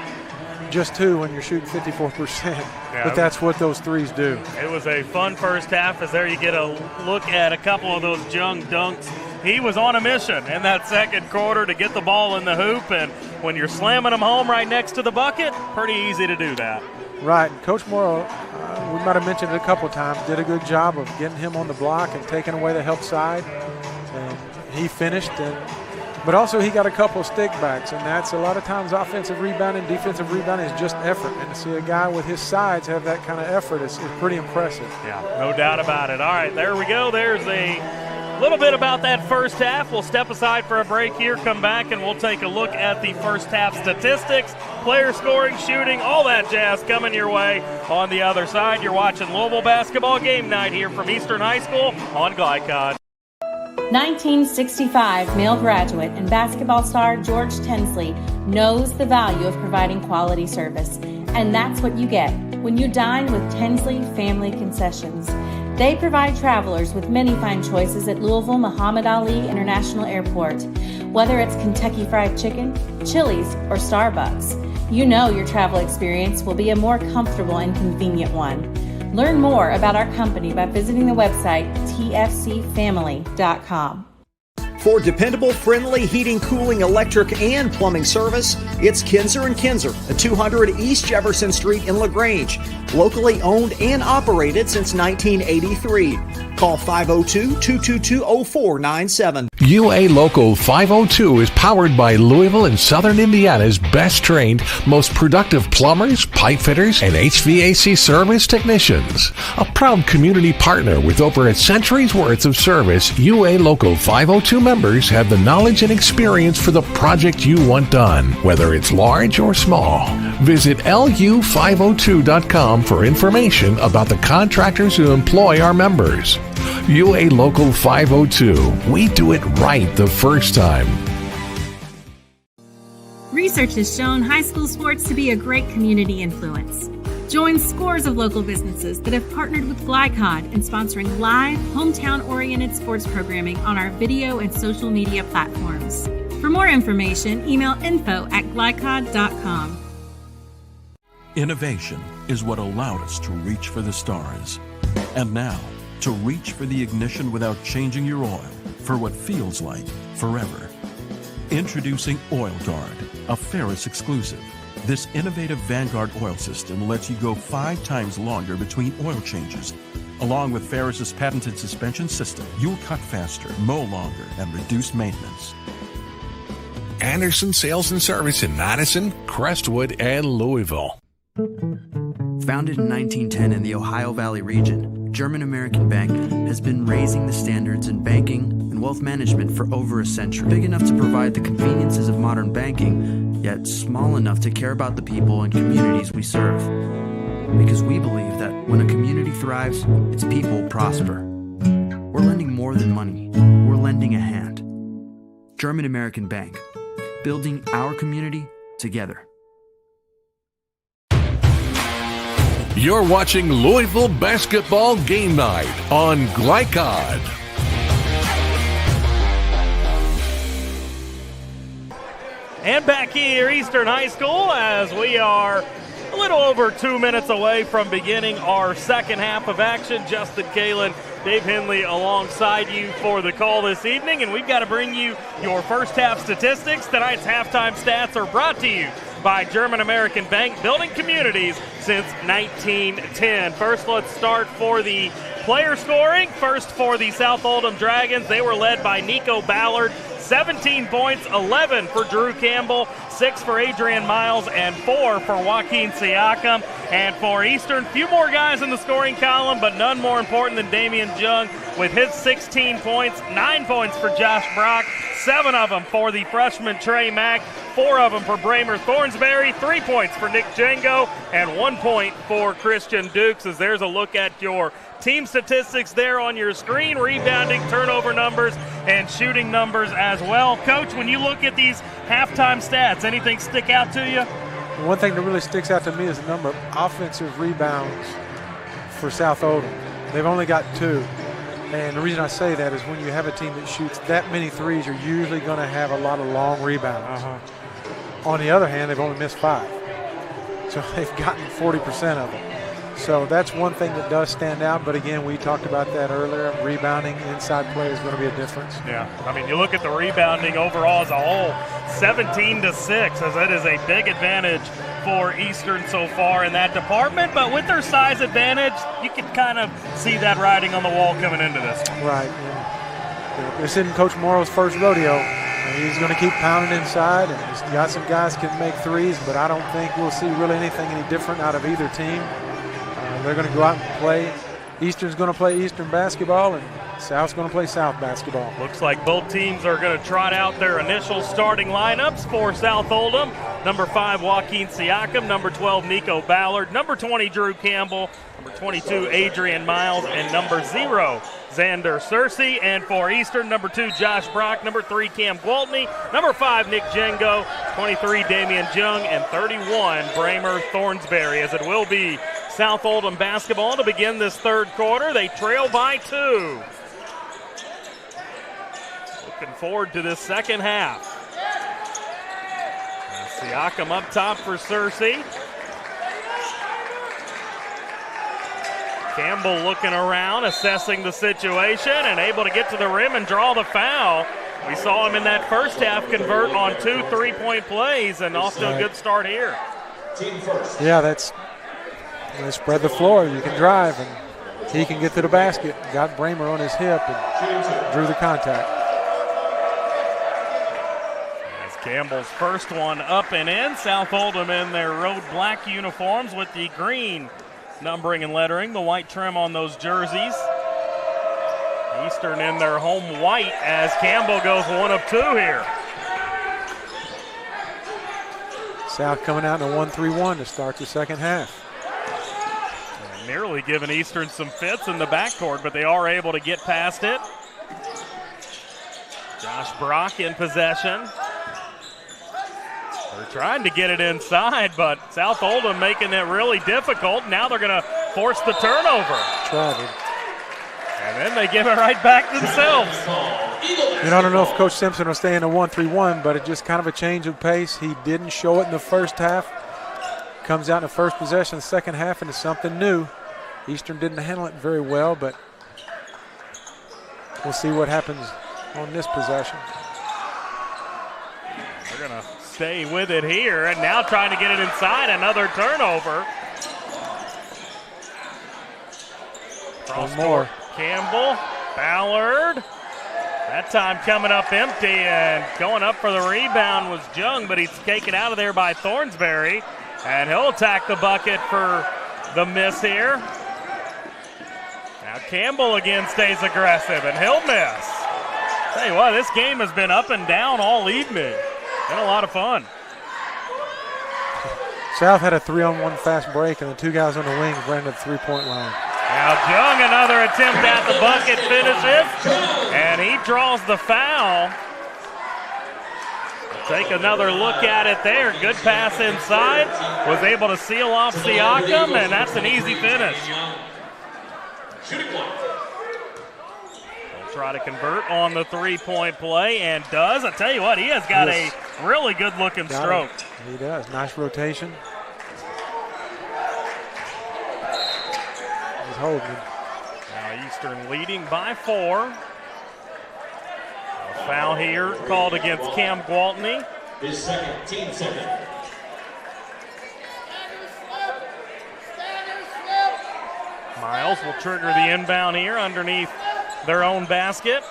just two when you're shooting 54%. Yeah, but that's what those threes do. It was a fun first half, as there you get a look at a couple of those Jung dunks. He was on a mission in that second quarter to get the ball in the hoop, and when you're slamming them home right next to the bucket, pretty easy to do that. Right, and Coach Morrow, we might have mentioned it a couple times, did a good job of getting him on the block and taking away the help side. And he finished, but also he got a couple of stick backs, and that's a lot of times offensive rebounding, defensive rebounding is just effort. And to see a guy with his sides have that kind of effort is pretty impressive. Yeah, no doubt about it. All right, there we go. There's a little bit about that first half. We'll step aside for a break here, come back, and we'll take a look at the first half statistics, player scoring, shooting, all that jazz coming your way on the other side. You're watching Louisville Basketball Game Night here from Eastern High School on Glycod. 1965 male graduate and basketball star George Tensley knows the value of providing quality service. And that's what you get when you dine with Tensley Family Concessions. They provide travelers with many fine choices at Louisville Muhammad Ali International Airport. Whether it's Kentucky Fried Chicken, Chili's, or Starbucks, you know your travel experience will be a more comfortable and convenient one. Learn more about our company by visiting the website tfcfamily.com. For dependable, friendly heating, cooling, electric, and plumbing service, it's Kinzer & Kinzer at 200 East Jefferson Street in LaGrange. Locally owned and operated since 1983. Call 502-222-0497. UA Local 502 is powered by Louisville and Southern Indiana's best trained, most productive plumbers, pipe fitters, and HVAC service technicians. A proud community partner with over a century's worth of service, UA Local 502 members have the knowledge and experience for the project you want done, whether it's large or small. Visit lu502.com for information about the contractors who employ our members. UA Local 502. We do it right the first time. Research has shown high school sports to be a great community influence. Join scores of local businesses that have partnered with Glycod in sponsoring live, hometown-oriented sports programming on our video and social media platforms. For more information, email info@glycod.com. Innovation is what allowed us to reach for the stars. And now, to reach for the ignition without changing your oil for what feels like forever. Introducing Oil Guard, a Ferris exclusive. This innovative Vanguard oil system lets you go 5 times longer between oil changes. Along with Ferris's patented suspension system, you'll cut faster, mow longer, and reduce maintenance. Anderson Sales and Service in Madison, Crestwood, and Louisville. Founded in 1910 in the Ohio Valley region, German American Bank has been raising the standards in banking and and wealth management for over a century. Big enough to provide the conveniences of modern banking, yet small enough to care about the people and communities we serve. Because we believe that when a community thrives, its people prosper. We're lending more than money. We're lending a hand. German American Bank. Building our community together. You're watching Louisville Basketball Game Night on Glycod. And back here, Eastern High School, as we are a little over 2 minutes away from beginning our second half of action. Justin Kalen, Dave Henley alongside you for the call this evening, and we've got to bring you your first half statistics. Tonight's halftime stats are brought to you by German American Bank, building communities since 1910. First, let's start for the player scoring. First for the South Oldham Dragons, they were led by Nico Ballard, 17 points, 11 for Drew Campbell, 6 for Adrian Miles, and 4 for Joaquin Siakam. And for Eastern, few more guys in the scoring column, but none more important than Damian Jung with his 16 points, 9 points for Josh Brock, 7 of them for the freshman Trey Mack, 4 of them for Bramer Thornsberry, 3 points for Nick Django, and 1 point for Christian Dukes. As there's a look at your team statistics there on your screen, rebounding, turnover numbers, and shooting numbers as well. Coach, when you look at these halftime stats, anything stick out to you? One thing that really sticks out to me is the number of offensive rebounds for South Oldham. They've only got 2. And the reason I say that is when you have a team that shoots that many threes, you're usually going to have a lot of long rebounds. On the other hand, they've only missed 5. So they've gotten 40% of them. So that's one thing that does stand out. But again, we talked about that earlier. Rebounding, inside play is going to be a difference. Yeah, I mean, you look at the rebounding overall as a whole, 17-6, as that is a big advantage for Eastern so far in that department. But with their size advantage, you can kind of see that writing on the wall coming into this. Right. Yeah. This isn't Coach Morrow's first rodeo. He's going to keep pounding inside, and he's got some guys can make threes, but I don't think we'll see really anything any different out of either team. They're going to go out and play. Eastern's going to play Eastern basketball, and South's going to play South basketball. Looks like both teams are going to trot out their initial starting lineups for South Oldham. Number 5, Joaquin Siakam. Number 12, Nico Ballard. Number 20, Drew Campbell. Number 22, Adrian Miles. And number 0, Xander Searcy. And for Eastern, number 2, Josh Brock. Number 3, Cam Gwaltney. Number 5, Nick Django. 23, Damian Jung. And 31, Bramer Thornsberry, as it will be South Oldham basketball to begin this third quarter. They trail by 2. Looking forward to this second half. Siakam up top for Searcy. Campbell looking around, assessing the situation, and able to get to the rim and draw the foul. We saw him in that first half convert on 2 3-point plays, and off to a good start here. Yeah, they spread the floor. You can drive, and he can get to the basket. Got Bramer on his hip and drew the contact. As Campbell's first one up and in. South Oldham in their road black uniforms with the green numbering and lettering, the white trim on those jerseys. Eastern in their home white as Campbell goes 1 of 2 here. South coming out in a 1-3-1 to start the second half. Nearly giving Eastern some fits in the backcourt, but they are able to get past it. Josh Brock in possession. They're trying to get it inside, but South Oldham making it really difficult. Now they're going to force the turnover. Travel. And then they give it right back themselves. I don't know if Coach Simpson will stay in a 1-3-1, but it's just kind of a change of pace. He didn't show it in the first half. Comes out in the first possession, the second half, into something new. Eastern didn't handle it very well, but we'll see what happens on this possession. They're going to stay with it here, and now trying to get it inside. Another turnover. One more. Campbell, Ballard. That time coming up empty, and going up for the rebound was Jung, but he's taken out of there by Thornsberry. And he'll attack the bucket for the miss here. Now Campbell again stays aggressive, and he'll miss. Tell you what, this game has been up and down all evening. Been a lot of fun. South had a 3-on-1 fast break, and the two guys on the wings ran to the three-point line. Now Jung, another attempt at the bucket, finishes, and he draws the foul. Take another look at it there. Good pass inside. Was able to seal off Siakam, and that's an easy finish. He'll try to convert on the three-point play, and does. I tell you what, he has got a really good-looking stroke. He does. Nice rotation. He's holding him. Now Eastern leading by 4. A foul here called against Cam Gwaltney. His second, team second. Miles will trigger the inbound here underneath their own basket.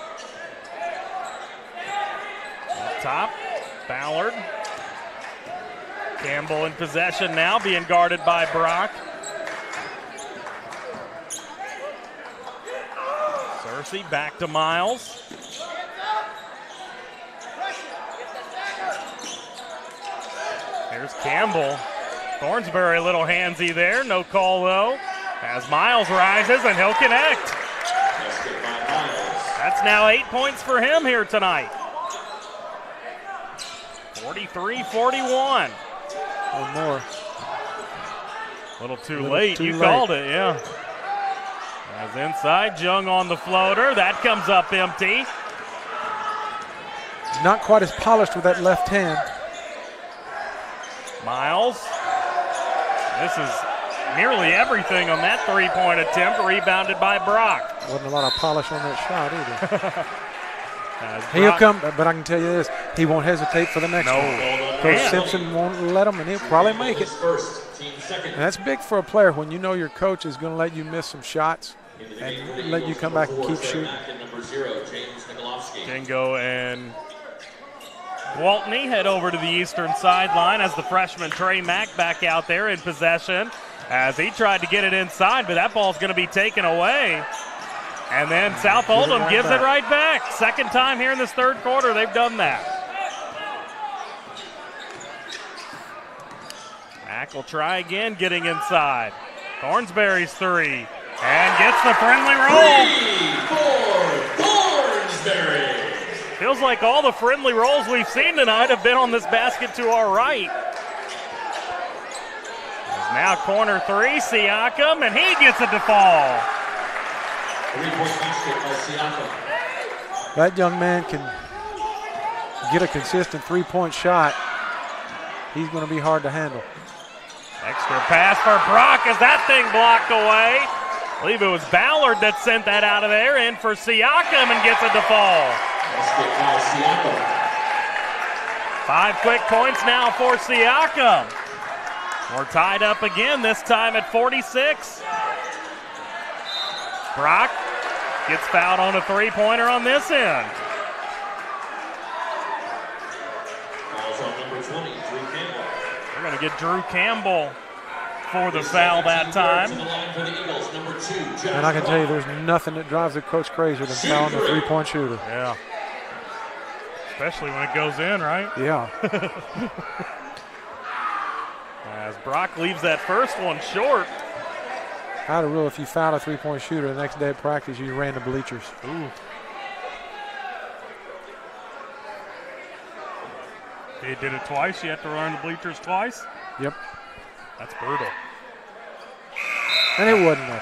Up top, Ballard. Campbell in possession now, being guarded by Brock. Searcy back to Miles. Here's Campbell. Thornsbury a little handsy there. No call though. As Miles rises and he'll connect. That's now 8 points for him here tonight. 43-41. One more. A little too late. You called it, yeah. As inside, Jung on the floater. That comes up empty. Not quite as polished with that left hand. Miles. This is nearly everything on that three-point attempt, rebounded by Brock. Wasn't a lot of polish on that shot either. He'll come, but I can tell you this, he won't hesitate for the next one. Coach Simpson won't let him, and he'll probably make it. And that's big for a player when you know your coach is going to let you miss some shots and let you come back and keep shooting. Dingo and Gwaltney head over to the eastern sideline as the freshman Trey Mack back out there in possession as he tried to get it inside, but that ball's going to be taken away. And then South Oldham gives it right back. Second time here in this third quarter they've done that. Mack will try again getting inside. Thornsbury's three and gets the friendly roll. Thornsbury. Feels like all the friendly rolls we've seen tonight have been on this basket to our right. There's now corner three, Siakam, and he gets it to fall. That young man can get a consistent three-point shot. He's going to be hard to handle. Extra pass for Brock as that thing blocked away. I believe it was Ballard that sent that out of there, in for Siakam and gets it to fall. 5 quick points now for Siakam. We're tied up again, this time at 46. Brock gets fouled on a three-pointer on this end. We're going to get Drew Campbell for the foul that time. And I can tell you there's nothing that drives the coach crazier than fouling a three-point shooter. Yeah. Especially when it goes in, right? Yeah. As Brock leaves that first one short. I had a rule, if you foul a three-point shooter, the next day at practice, you ran the bleachers. Ooh. They did it twice. You have to run the bleachers twice? Yep. That's brutal. And it wasn't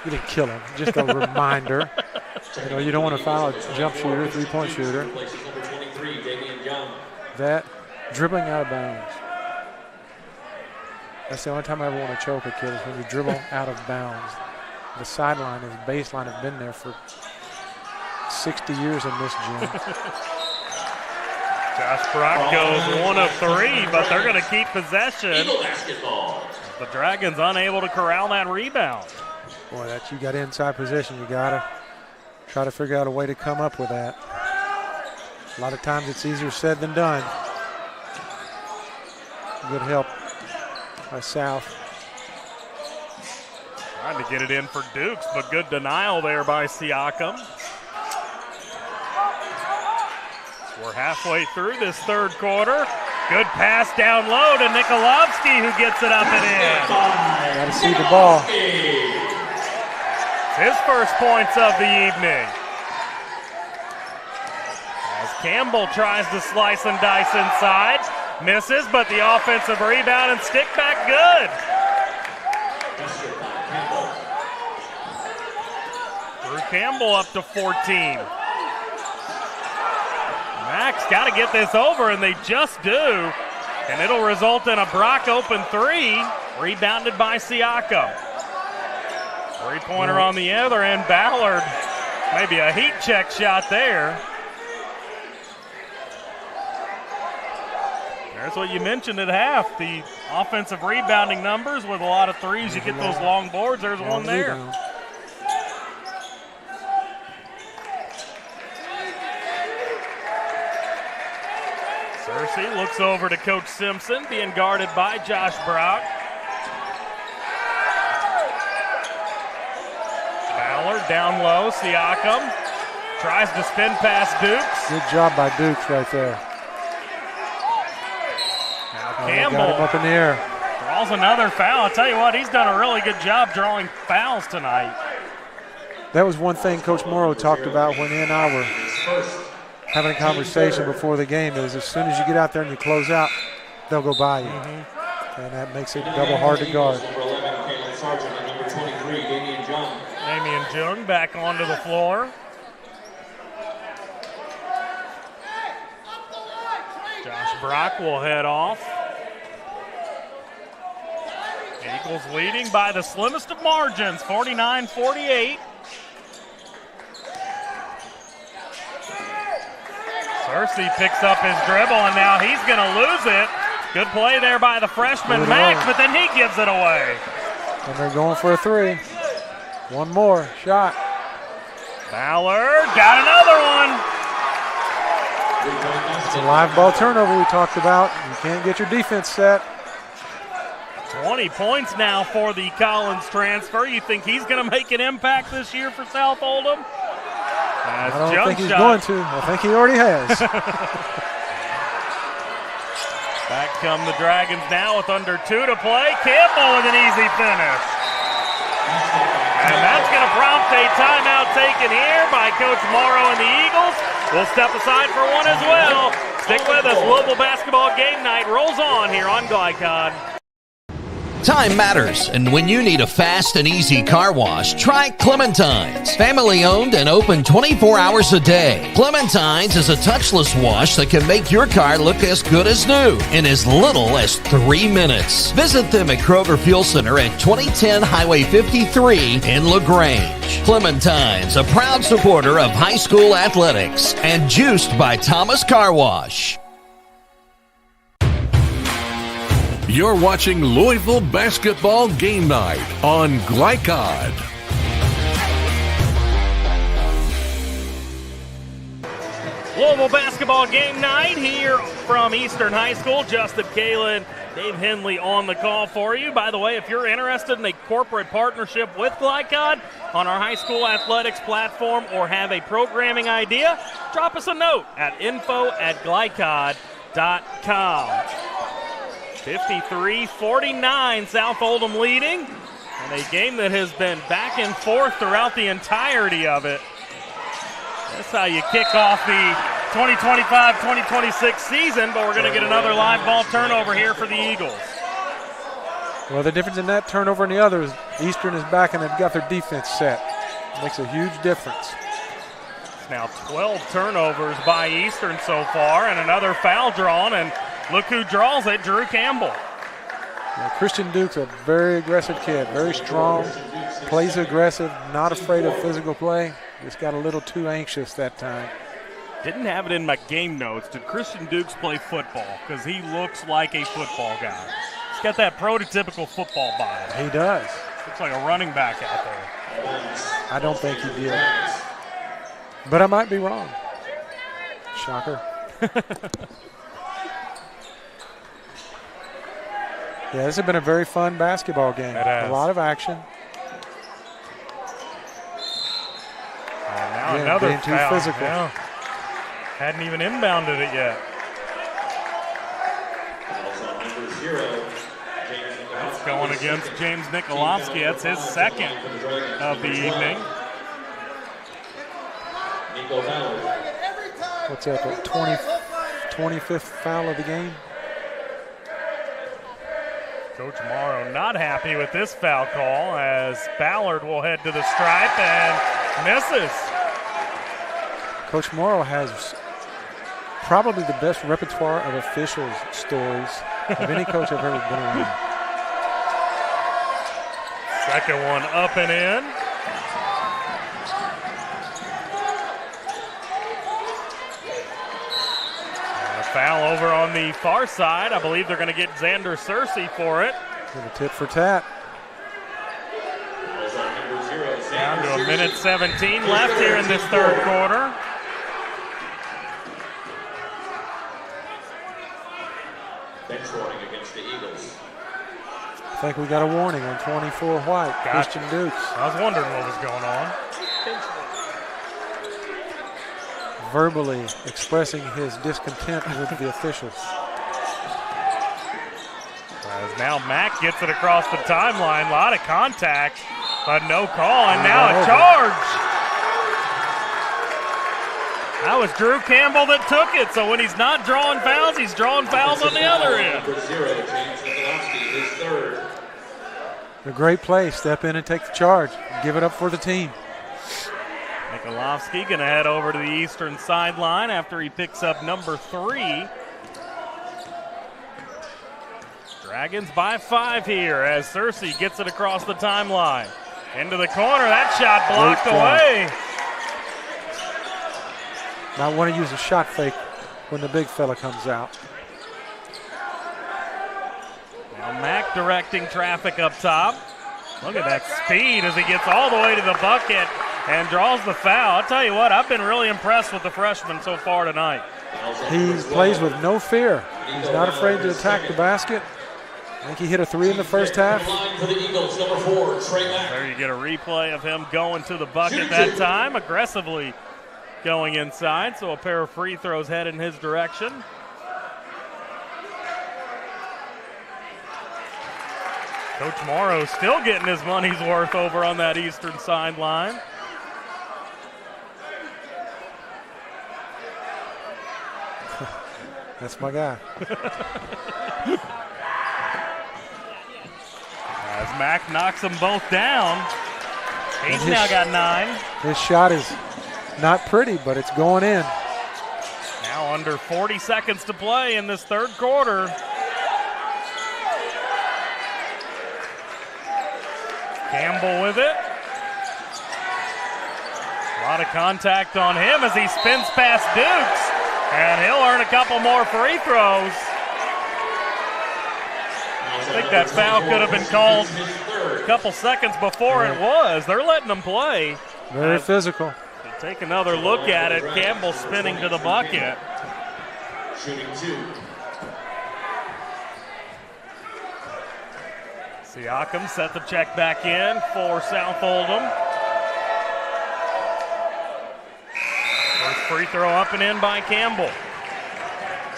you didn't kill him, just a reminder. You know, you don't want to foul a jump shooter, three-point shooter. That dribbling out of bounds. That's the only time I ever want to choke a kid is when you dribble out of bounds. The sideline and the baseline have been there for 60 years in this gym. Josh Brock goes 1 of 3, but they're going to keep possession. The Dragons unable to corral that rebound. Boy, that you got inside position. You got to try to figure out a way to come up with that. A lot of times it's easier said than done. Good help by South. Trying to get it in for Dukes, but good denial there by Siakam. We're halfway through this third quarter. Good pass down low to Nikolovsky, who gets it up and in. Got to see the ball. His first points of the evening. As Campbell tries to slice and dice inside. Misses, but the offensive rebound and stick back good. Drew Campbell up to 14. Max got to get this over, and they just do. And it'll result in a Brock open three, rebounded by Siakam. Three-pointer on the other end. Ballard, maybe a heat check shot there. There's what you mentioned at half, the offensive rebounding numbers with a lot of threes. You get those long boards, there's one there. Searcy looks over to Coach Simpson, being guarded by Josh Brock. Ballard down low, Siakam tries to spin past Dukes. Good job by Dukes right there. Campbell got him up in the air. Draws another foul. I'll tell you what, he's done a really good job drawing fouls tonight. That was one thing Coach Morrow talked about when he and I were having a conversation before the game, is as soon as you get out there and you close out, they'll go by you. And that makes it double hard to guard. Damian Jung back onto the floor. Josh Brock will head off. Eagles leading by the slimmest of margins, 49-48. Searcy picks up his dribble, and now he's going to lose it. Good play there by the freshman, Max, but then he gives it away. And they're going for a three. One more shot. Ballard got another one. It's a live ball turnover we talked about. You can't get your defense set. 20 points now for the Collins transfer. You think he's going to make an impact this year for South Oldham? I don't think he's going to. I think he already has. Back come the Dragons now with under 2 to play. Campbell with an easy finish. And that's going to prompt a timeout taken here by Coach Morrow and the Eagles. We'll step aside for one as well. Stick with us. Louisville basketball game night rolls on here on Glycod. Time matters, and when you need a fast and easy car wash, try Clementine's. Family owned and open 24 hours a day. Clementine's is a touchless wash that can make your car look as good as new in as little as 3 minutes. Visit them at Kroger Fuel Center at 2010 Highway 53 in LaGrange. Clementine's, a proud supporter of high school athletics, and juiced by Thomas Car Wash. You're watching Louisville Basketball Game Night on Glycod. Louisville basketball game night here from Eastern High School. Justin Kalen, Dave Henley on the call for you. By the way, if you're interested in a corporate partnership with Glycod on our high school athletics platform or have a programming idea, drop us a note at info@glycod.com. 53-49, South Oldham leading, and a game that has been back and forth throughout the entirety of it. That's how you kick off the 2025-2026 season, but we're going to get another live ball turnover here for the Eagles. Well, the difference in that turnover and the other is Eastern is back and they've got their defense set. It makes a huge difference. It's now 12 turnovers by Eastern so far, and another foul drawn, and look who draws it, Drew Campbell. Yeah, Christian Duke's a very aggressive kid, very strong, plays aggressive, not afraid of physical play. Just got a little too anxious that time. Didn't have it in my game notes. Did Christian Dukes play football? Because he looks like a football guy. He's got that prototypical football body. He does. Looks like a running back out there. I don't think he did. But I might be wrong. Shocker. Yeah, this has been a very fun basketball game. A lot of action. And now another being too foul. physical. Yeah. Hadn't even inbounded it yet. That's going against James Nikolowski. That's his second of the evening. What's that, the 25th foul of the game? Coach Morrow not happy with this foul call as Ballard will head to the stripe and misses. Coach Morrow has probably the best repertoire of officials stories of any coach I've ever been around. Second one up and in. And a foul over on the far side. I believe they're going to get Xander Searcy for it. And a tit for tat. Down to a minute 17 left here in this third quarter. Bench warning against the Eagles. I think we got a warning on 24 White, Christian Dukes. I was wondering what was going on. Verbally expressing his discontent with the officials. As now Mack gets it across the timeline. A lot of contact, but no call, and now a charge. That was Drew Campbell that took it, so when he's not drawing fouls, he's drawing fouls on the other end. A great play. Step in and take the charge. Give it up for the team. Nikolovsky going to head over to the eastern sideline after he picks up number 3. Dragons by 5 here as Searcy gets it across the timeline. Into the corner. That shot blocked away. Might want to use a shot fake when the big fella comes out. Now Mack directing traffic up top. Look at that speed as he gets all the way to the bucket and draws the foul. I'll tell you what, I've been really impressed with the freshman so far tonight. He plays with no fear. He's not afraid to attack the basket. I think he hit a 3 in the first half. There you get a replay of him going to the bucket that time, aggressively going inside, so a pair of free throws head in his direction. Coach Morrow still getting his money's worth over on that eastern sideline. That's my guy. As Mack knocks them both down, he's now got 9. His shot is not pretty, but it's going in. Now under 40 seconds to play in this third quarter. Campbell with it. A lot of contact on him as he spins past Dukes, and he'll earn a couple more free throws. I think that foul could have been called a couple seconds before it was. They're letting them play. Very physical. Take another look at it. Campbell spinning to the bucket. Shooting 2. Siakam set the check back in for South Oldham. First free throw up and in by Campbell.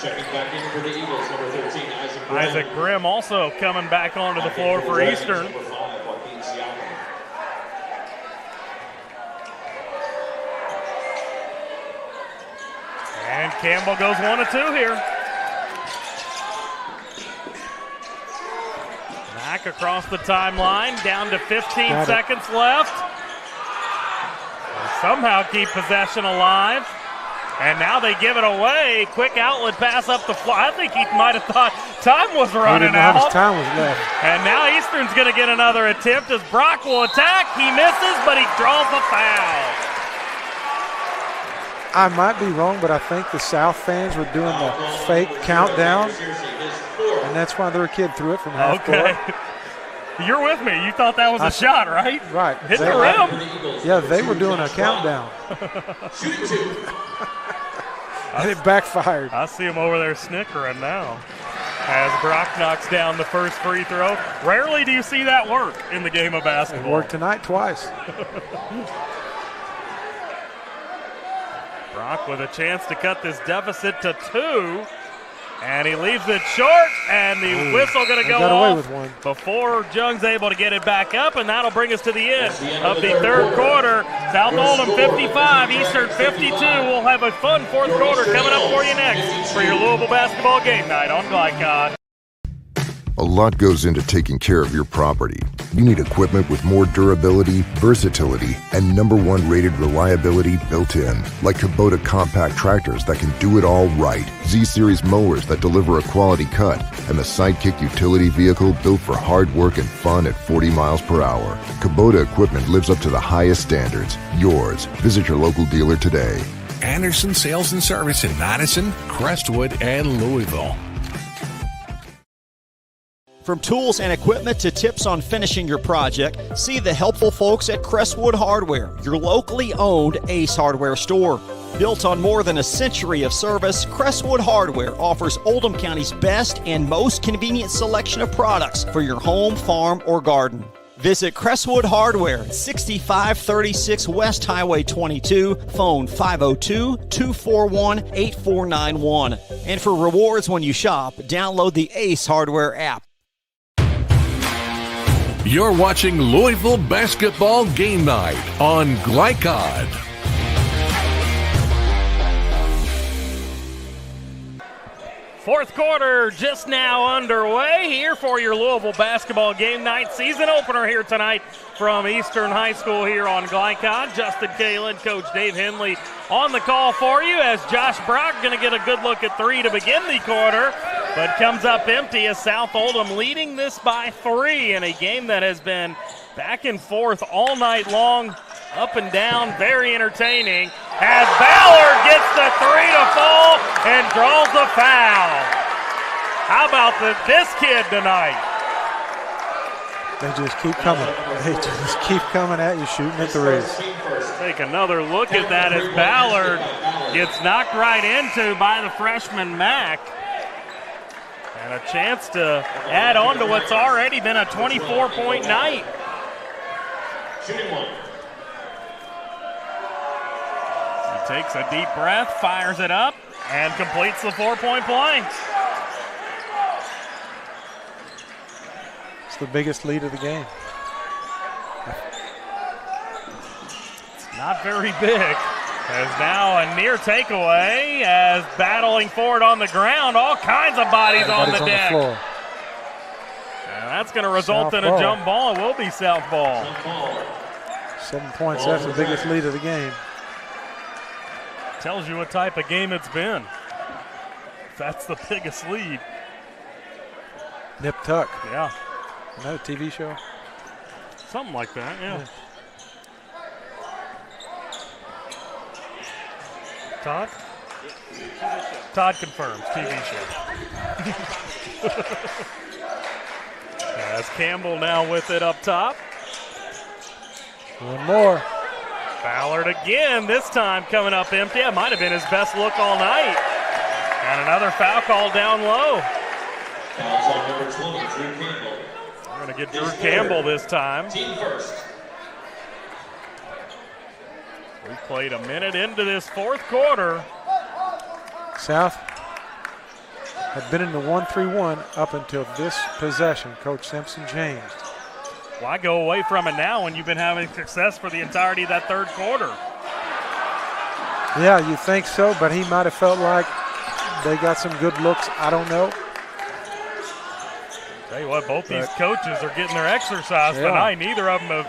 Checking back in for the Eagles, number 13, Isaac Grimm. Isaac Grimm also coming back onto the floor for Eastern. Number 5, Joaquin Siakam. And Campbell goes 1 of 2 here. Mack across the timeline, down to 15 seconds left. They somehow keep possession alive. And now they give it away. Quick outlet pass up the floor. I think he might have thought time was running out. His time was left. And now Eastern's going to get another attempt as Brock will attack. He misses, but he draws the foul. I might be wrong, but I think the South fans were doing the fake countdown, and that's why their kid threw it from half court. You're with me. You thought that was a shot, right? Right. Hit the rim. Yeah, they were doing a countdown. And it backfired. I see him over there snickering now as Brock knocks down the first free throw. Rarely do you see that work in the game of basketball. It worked tonight twice. Brock with a chance to cut this deficit to 2. And he leaves it short, and the whistle going to go off before Jung's able to get it back up, and that'll bring us to the end of the third quarter. South Oldham 55, Eastern 52. We'll have a fun fourth quarter coming up for you next for your Louisville basketball game night on Glycod. A lot goes into taking care of your property. You need equipment with more durability, versatility, and #1 rated reliability built in, like Kubota compact tractors that can do it all right, Z-Series mowers that deliver a quality cut, and the Sidekick utility vehicle built for hard work and fun at 40 miles per hour. Kubota equipment lives up to the highest standards. Yours. Visit your local dealer today. Anderson Sales and Service in Madison, Crestwood, and Louisville. From tools and equipment to tips on finishing your project, see the helpful folks at Crestwood Hardware, your locally owned Ace Hardware store. Built on more than a century of service, Crestwood Hardware offers Oldham County's best and most convenient selection of products for your home, farm, or garden. Visit Crestwood Hardware at 6536 West Highway 22, phone 502-241-8491. And for rewards when you shop, download the Ace Hardware app. You're watching Louisville Basketball Game Night on Glycod. Fourth quarter just now underway here for your Louisville Basketball Game Night season opener here tonight from Eastern High School here on Glycod. Justin Kalen, Coach Dave Henley on the call for you as Josh Brock going to get a good look at 3 to begin the quarter, but comes up empty as South Oldham leading this by 3 in a game that has been back and forth all night long, up and down, very entertaining, as Ballard gets the 3 to fall and draws the foul. How about this kid tonight? They just keep coming. They just keep coming at you, shooting at threes. Take another look at that as Ballard gets knocked right into by the freshman Mack. And a chance to add on to what's already been a 24-point night. Shooting one. He takes a deep breath, fires it up, and completes the 4-point play. It's the biggest lead of the game. It's not very big. There's now a near takeaway as battling for it on the ground. All kinds of bodies on the deck. Floor. And that's going to result in a jump ball. It will be South ball. 7 points. That's the biggest lead of the game. Tells you what type of game it's been. That's the biggest lead. Nip tuck. Yeah. Isn't that a TV show? Something like that, yeah. Todd? Todd confirms, TV show. As Campbell now with it up top. One more. Ballard again, this time coming up empty. It might have been his best look all night. And another foul call down low. Fouls on number 20, Drew Campbell. We're going to get Drew Campbell this time. Team first. We played a minute into this fourth quarter. South had been in the 1-3-1 up until this possession. Coach Simpson changed. Why go away from it now when you've been having success for the entirety of that third quarter? Yeah, you think so, but he might have felt like they got some good looks. I don't know. Tell you what, both these coaches are getting their exercise tonight. Neither of them have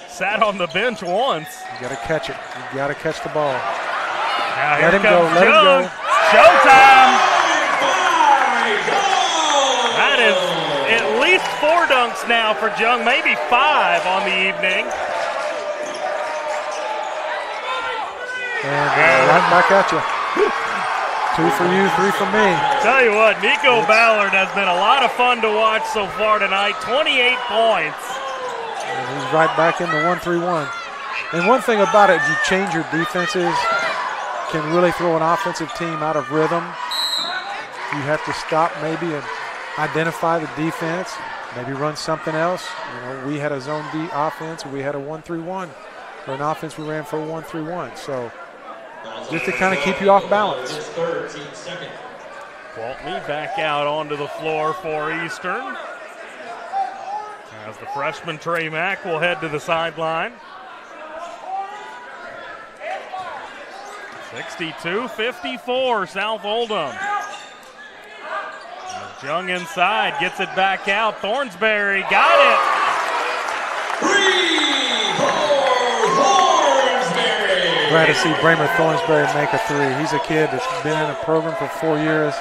sat on the bench once. You got to catch it. You got to catch the ball. Now let him go. Let him go. Showtime. That is at least 4 dunks now for Jung, maybe 5 on the evening. And right back at you. 2 for you, 3 for me. Tell you what, Nico Ballard has been a lot of fun to watch so far tonight. 28 points. And he's right back in the 1-3-1. And one thing about it, you change your defenses, can really throw an offensive team out of rhythm. You have to stop maybe and identify the defense, maybe run something else. You know, we had a zone D offense, we had a 1-3-1. For an offense, we ran for a 1-3-1. So just to kind of keep you off balance. Gwaltney back out onto the floor for Eastern. As the freshman Trey Mack will head to the sideline. 62-54, South Oldham. Jung inside, gets it back out. Thornsberry got it. Glad to see Bramer Thornsberry make a three. He's a kid that's been in a program for 4 years,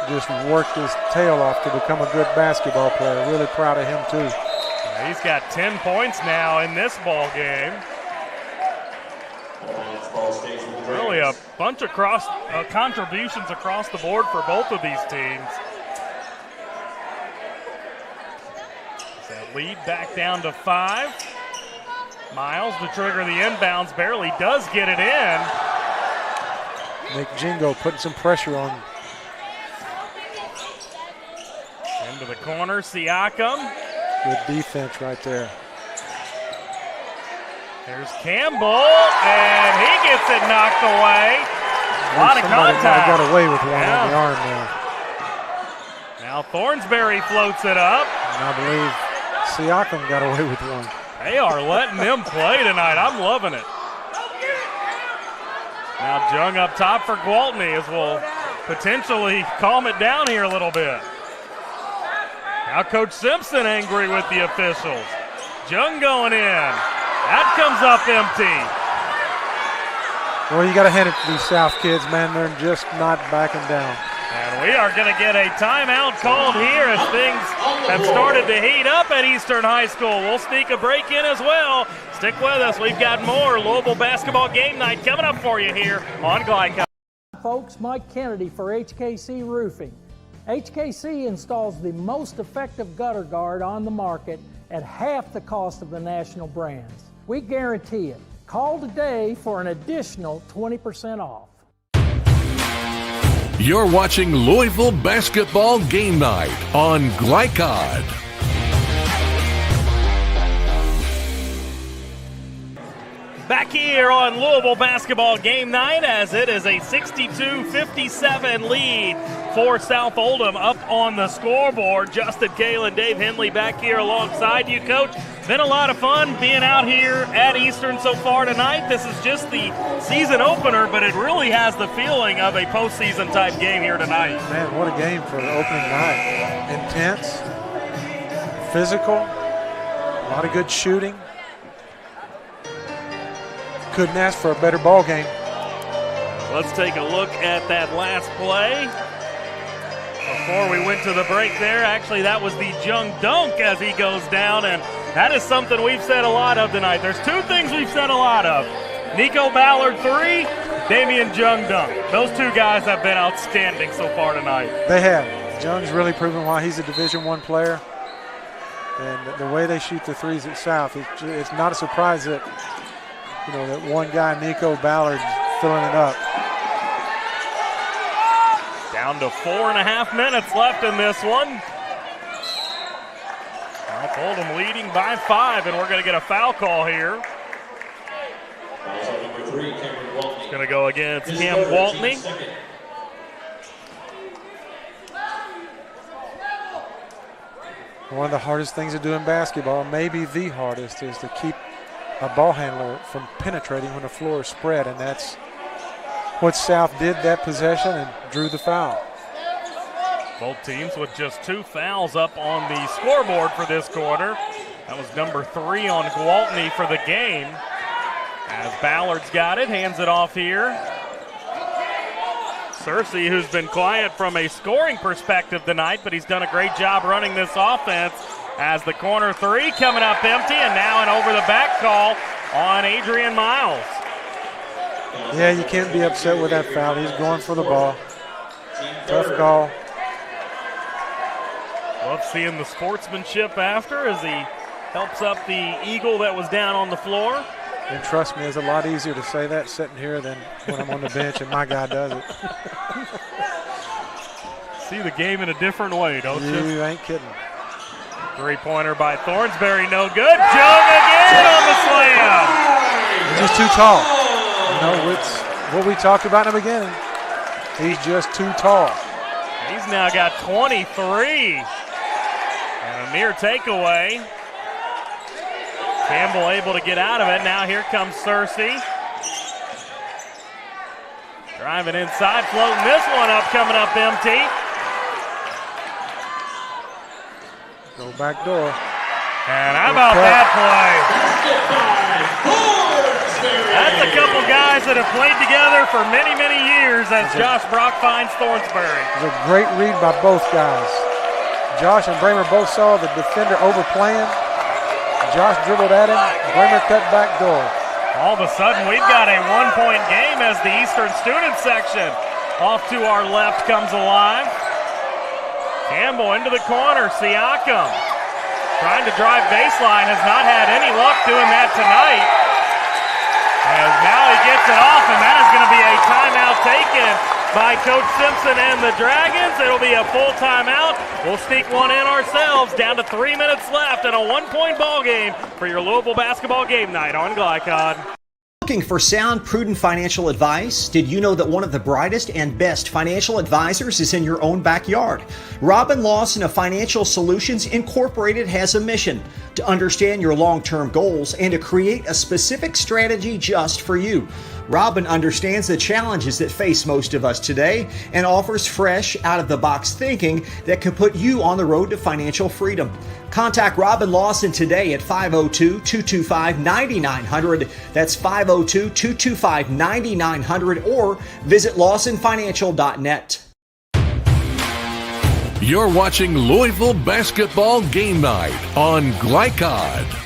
just worked his tail off to become a good basketball player. Really proud of him too. He's got 10 points now in this ball game. Really a bunch of contributions across the board for both of these teams. That lead back down to 5. Miles to trigger the inbounds, barely does get it in. Nick Jingo putting some pressure on. Into the corner, Siakam. Good defense right there. There's Campbell, and he gets it knocked away. A lot of contact. Got away with one on the arm there. Now Thornsberry floats it up. And I believe Siakam got away with one. They are letting them play tonight. I'm loving it. Now Jung up top for Gwaltney as we'll potentially calm it down here a little bit. Now Coach Simpson angry with the officials. Jung going in. That comes up empty. Well, you got to hand it to these South kids, man. They're just not backing down. And we are going to get a timeout called here as things have started to heat up at Eastern High School. We'll sneak a break in as well. Stick with us. We've got more Louisville basketball game night coming up for you here on Glycom. Folks, Mike Kennedy for HKC Roofing. HKC installs the most effective gutter guard on the market at half the cost of the national brands. We guarantee it. Call today for an additional 20% off. You're watching Louisville Basketball Game Night on Glycod. Back here on Louisville Basketball Game Night as it is a 62-57 lead for South Oldham up on the scoreboard. Justin Kalen, Dave Henley back here alongside you, Coach. Been a lot of fun being out here at Eastern so far tonight. This is just the season opener, but it really has the feeling of a postseason type game here tonight. Man, what a game for the opening night. Intense, physical, a lot of good shooting. Couldn't ask for a better ball game. Let's take a look at that last play. Before we went to the break there, actually that was the Jung dunk as he goes down, and that is something we've said a lot of tonight. There's two things we've said a lot of. Nico Ballard 3, Damian Jung dunk. Those two guys have been outstanding so far tonight. They have. Jung's really proven why he's a Division I player. And the way they shoot the threes at South, it's not a surprise that, you know, that one guy, Nico Ballard, filling it up. Down to 4.5 minutes left in this one. South Oldham leading by 5, and we're going to get a foul call here. It's going to go against Cam Gwaltney. One of the hardest things to do in basketball, maybe the hardest, is to keep a ball handler from penetrating when the floor is spread, and that's what South did that possession and drew the foul. Both teams with just 2 fouls up on the scoreboard for this quarter. That was number 3 on Gwaltney for the game. As Ballard's got it, hands it off here. Searcy, who's been quiet from a scoring perspective tonight, but he's done a great job running this offense. As the corner 3 coming up empty, and now an over the back call on Adrian Miles. Yeah, you can't be upset with that foul. He's going for the ball. Tough call. Love seeing the sportsmanship after as he helps up the Eagle that was down on the floor. And trust me, it's a lot easier to say that sitting here than when I'm on the bench and my guy does it. See the game in a different way, don't you? You ain't kidding. Three-pointer by Thornsberry, no good. Jung again on the slam. He's just too tall. You know, what we talked about in the beginning. He's just too tall. He's now got 23. And a near takeaway. Campbell able to get out of it. Now here comes Searcy. Driving inside, floating this one up, coming up empty. Go back door. And how about that play? That's a couple guys that have played together for many, many years as Josh Brock finds Thornsbury. It was a great read by both guys. Josh and Bramer both saw the defender overplaying. Josh dribbled at him. Bramer cut back door. All of a sudden, we've got a one-point game as the Eastern Student section off to our left comes alive. Campbell into the corner. Siakam trying to drive baseline, has not had any luck doing that tonight. As now he gets it off, and that is going to be a timeout taken by Coach Simpson and the Dragons. It'll be a full timeout. We'll sneak one in ourselves. Down to 3 minutes left and a one-point ball game for your Louisville basketball game night on Glycod. Looking for sound, prudent financial advice? Did you know that one of the brightest and best financial advisors is in your own backyard? Robin Lawson of Financial Solutions Incorporated has a mission to understand your long-term goals and to create a specific strategy just for you. Robin understands the challenges that face most of us today and offers fresh, out-of-the-box thinking that can put you on the road to financial freedom. Contact Robin Lawson today at 502-225-9900. That's 502-225-9900 or visit lawsonfinancial.net. You're watching Louisville Basketball Game Night on Glycod.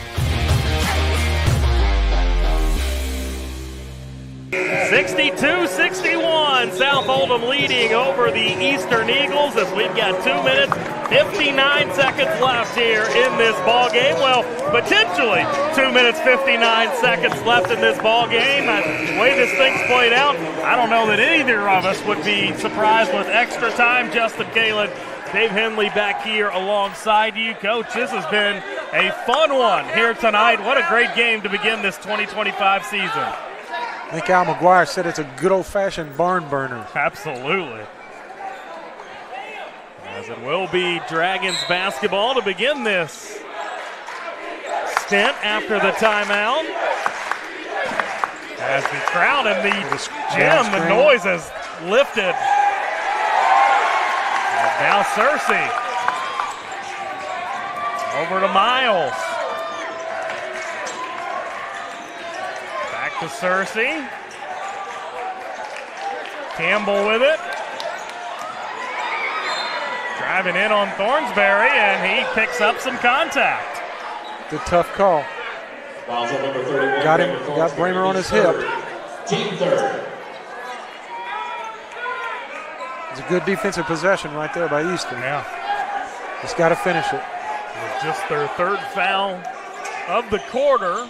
62-61, South Oldham leading over the Eastern Eagles as we've got 2 minutes, 59 seconds left here in this ball game. Well, potentially 2 minutes, 59 seconds left in this ball game. The way this thing's played out, I don't know that either of us would be surprised with extra time. Justin Kalen, Dave Henley back here alongside you. Coach, this has been a fun one here tonight. What a great game to begin this 2025 season. I think Al McGuire said it's a good old-fashioned barn burner. Absolutely. As it will be Dragons basketball to begin this stint after the timeout. As the crowd in the gym, the noise has lifted. And now Searcy. Over to Miles. To Searcy. Campbell with it. Driving in on Thornsbury, and he picks up some contact. Good tough call. Got him, got Bramer on his hip. Team third. It's a good defensive possession right there by Eastern. Yeah. Just got to finish it. It was just their third foul of the quarter.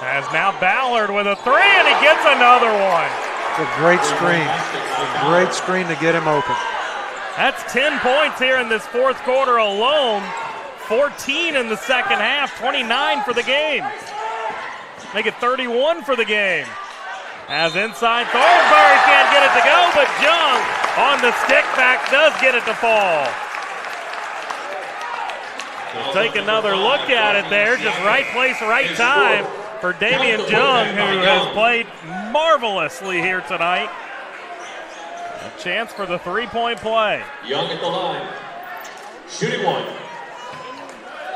As now Ballard with a three, and he gets another one. It's a great screen. A great screen to get him open. That's 10 points here in this fourth quarter alone. 14 in the second half, 29 for the game. Make it 31 for the game. As inside, Thornsbury can't get it to go, but Jung on the stick back does get it to fall. We'll take another look at it there. Just right place, right time for Damian Jung, who has played marvelously here tonight. A chance for the three-point play. Young at the line. Shooting one.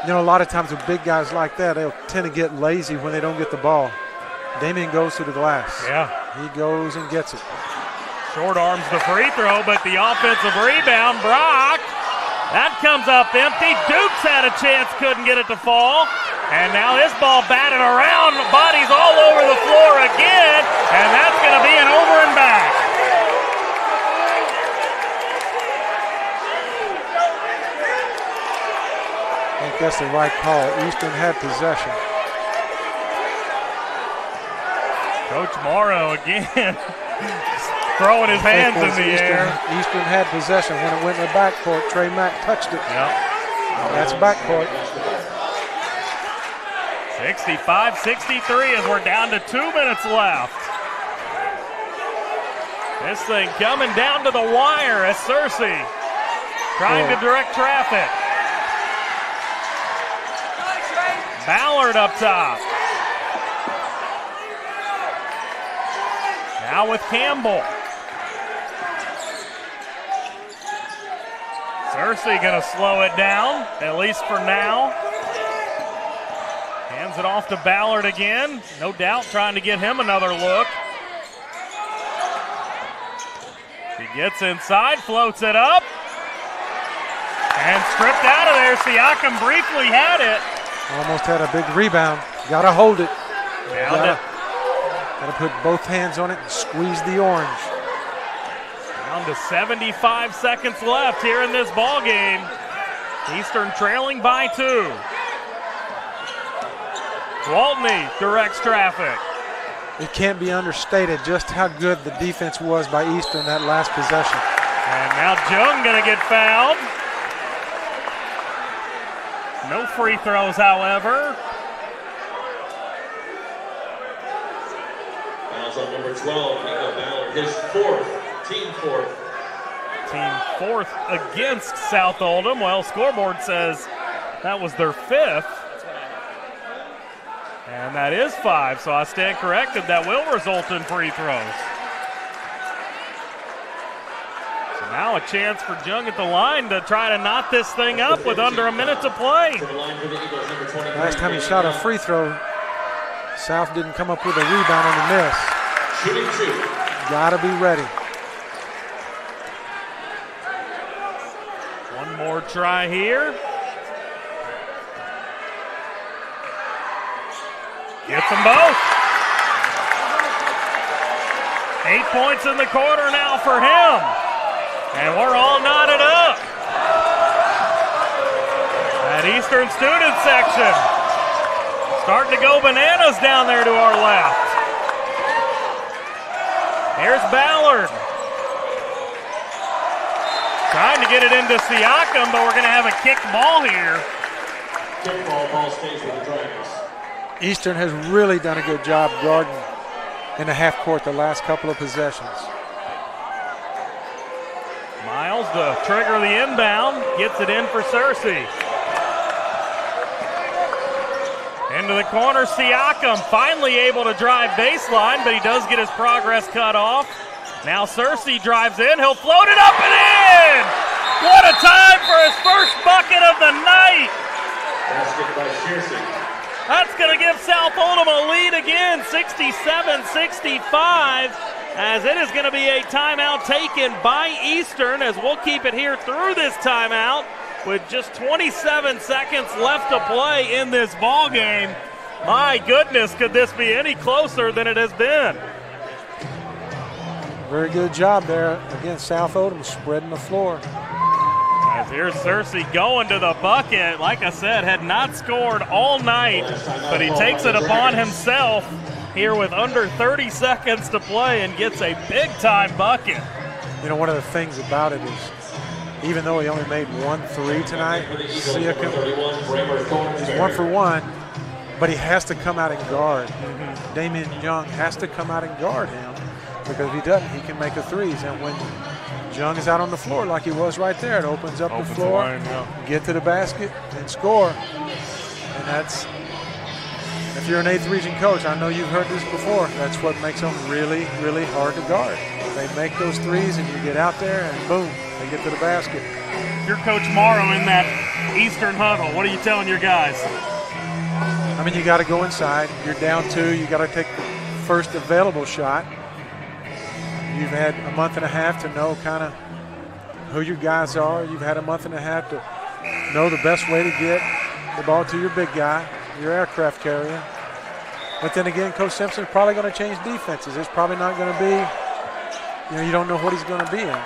You know, a lot of times with big guys like that, they'll tend to get lazy when they don't get the ball. Damian goes to the glass. Yeah. He goes and gets it. Short arms the free throw, but the offensive rebound, Brock. That comes up empty. Dukes had a chance, couldn't get it to fall. And now his ball batted around, bodies all over the floor again, and that's going to be an over and back. I think that's the right call. Eastern had possession. Coach Morrow again throwing his hands in the air. Eastern had possession. When it went in the backcourt, Trey Mack touched it. Yep. That's backcourt. 65-63 as we're down to 2 minutes left. This thing coming down to the wire as Cersei trying to direct traffic. Ballard up top. Now with Campbell. Cersei going to slow it down, at least for now. Hands it off to Ballard again. No doubt trying to get him another look. He gets inside, floats it up. And stripped out of there. Siakam briefly had it. Almost had a big rebound. Got to hold it. Got to put both hands on it and squeeze the orange. Down to 75 seconds left here in this ball game. Eastern trailing by 2. Gwaltney directs traffic. It can't be understated just how good the defense was by Eastern that last possession. And now Jung going to get fouled. No free throws, however. Fouls on number 12, Nico Ballard, his 4th, team 4th. Team 4th against South Oldham. Well, scoreboard says that was their 5th. And that is 5, so I stand corrected. That will result in free throws. So now a chance for Jung at the line to try to knot this thing up with under a minute to play. Last time he shot a free throw, South didn't come up with a rebound on the miss. Shooting 2. Gotta be ready. One more try here. Gets them both. 8 points in the quarter now for him. And we're all knotted up. That Eastern student section starting to go bananas down there to our left. Here's Ballard. Trying to get it into Siakam, but we're going to have a kick ball here. Kick ball stays with the Dragons. Eastern has really done a good job guarding in the half court the last couple of possessions. Miles to trigger the inbound, gets it in for Cersei. Into the corner, Siakam finally able to drive baseline, but he does get his progress cut off. Now Cersei drives in, he'll float it up and in! What a time for his first bucket of the night! Basket by Shearsey. That's going to give South Oldham a lead again, 67-65, as it is going to be a timeout taken by Eastern, as we'll keep it here through this timeout with just 27 seconds left to play in this ball game. My goodness, could this be any closer than it has been? Very good job there. Again, South Oldham spreading the floor. As here's Cersei going to the bucket. Like I said, had not scored all night, but he takes it upon himself here with under 30 seconds to play and gets a big-time bucket. You know, one of the things about it is, even though he only made 1 3 tonight, Siakam is 1 for 1, but he has to come out and guard. Damian Young has to come out and guard him, because if he doesn't, he can make the threes. And when Jung is out on the floor like he was right there, it opens up the floor, get to the basket, and score. And that's, if you're an 8th region coach, I know you've heard this before, that's what makes them really, really hard to guard. They make those threes, and you get out there, and boom, they get to the basket. Your Coach Morrow in that Eastern huddle, what are you telling your guys? I mean, you got to go inside. You're down 2. You got to take the first available shot. You've had a month and a half to know kind of who your guys are. You've had a month and a half to know the best way to get the ball to your big guy, your aircraft carrier. But then again, Coach Simpson's probably going to change defenses. It's probably not going to be, you don't know what he's going to be in.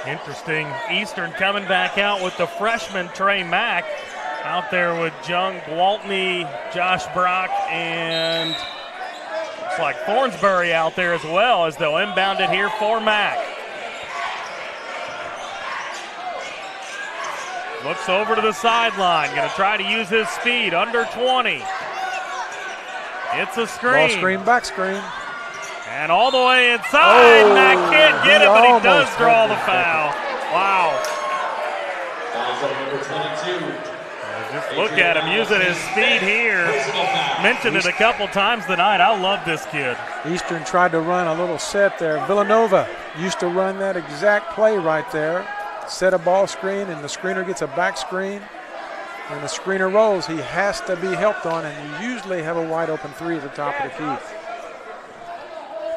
Interesting. Eastern coming back out with the freshman Trey Mack out there with Jung, Gwaltney, Josh Brock, and looks like Thornsbury out there as well, as they'll inbound it here for Mack. Looks over to the sideline, going to try to use his speed, under 20. It's a screen. Ball screen, back screen. And all the way inside. Oh, Matt can't get it, but he does almost draw had the foul. Wow. Fouls on number 22. Just look at him using his speed here. Mentioned it a couple times tonight. I love this kid. Eastern tried to run a little set there. Villanova used to run that exact play right there. Set a ball screen, and the screener gets a back screen. When the screener rolls, he has to be helped on, and you usually have a wide open three at the top of the key.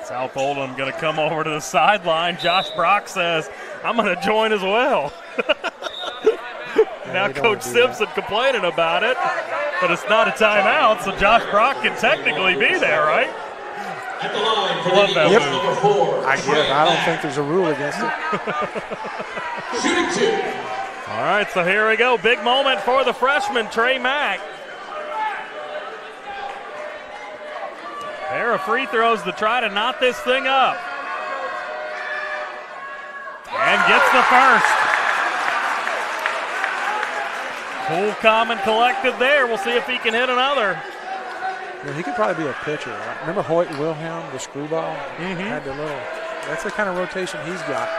South Oldham going to come over to the sideline. Josh Brock says, I'm going to join as well. Now Coach Simpson complaining about it, but it's not a timeout, so Josh Brock can technically be there, right? At the line for Love that Eagles, move. number 4. I don't think there's a rule against it. Shooting 2. All right, so here we go. Big moment for the freshman, Trey Mack. Pair of free throws to try to knot this thing up. And gets the first. Cool, calm, and collected there. We'll see if he can hit another. Yeah, he could probably be a pitcher. Right? Remember Hoyt Wilhelm, the screwball? Had the little. That's the kind of rotation he's got.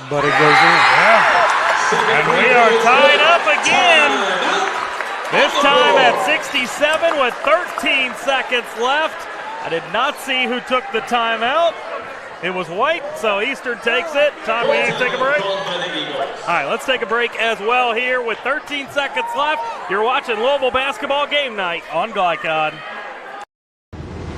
But it goes in. And we are tied up again. This time at 67 with 13 seconds left. I did not see who took the timeout. It was White, so Eastern takes it. Time we take a break. All right, let's take a break as well here with 13 seconds left. You're watching Louisville Basketball Game Night on Glycod.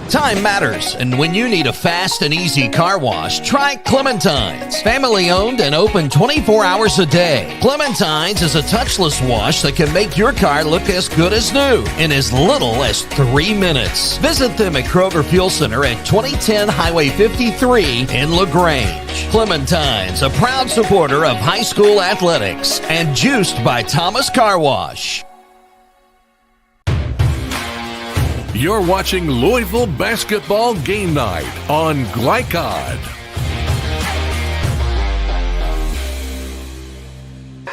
Time matters, and when you need a fast and easy car wash, try Clementine's. Family owned and open 24 hours a day. Clementine's is a touchless wash that can make your car look as good as new in as little as 3 minutes. Visit them at Kroger Fuel Center at 2010 Highway 53 in LaGrange. Clementine's, a proud supporter of high school athletics and juiced by Thomas Car Wash. You're watching Louisville Basketball Game Night on Glycod.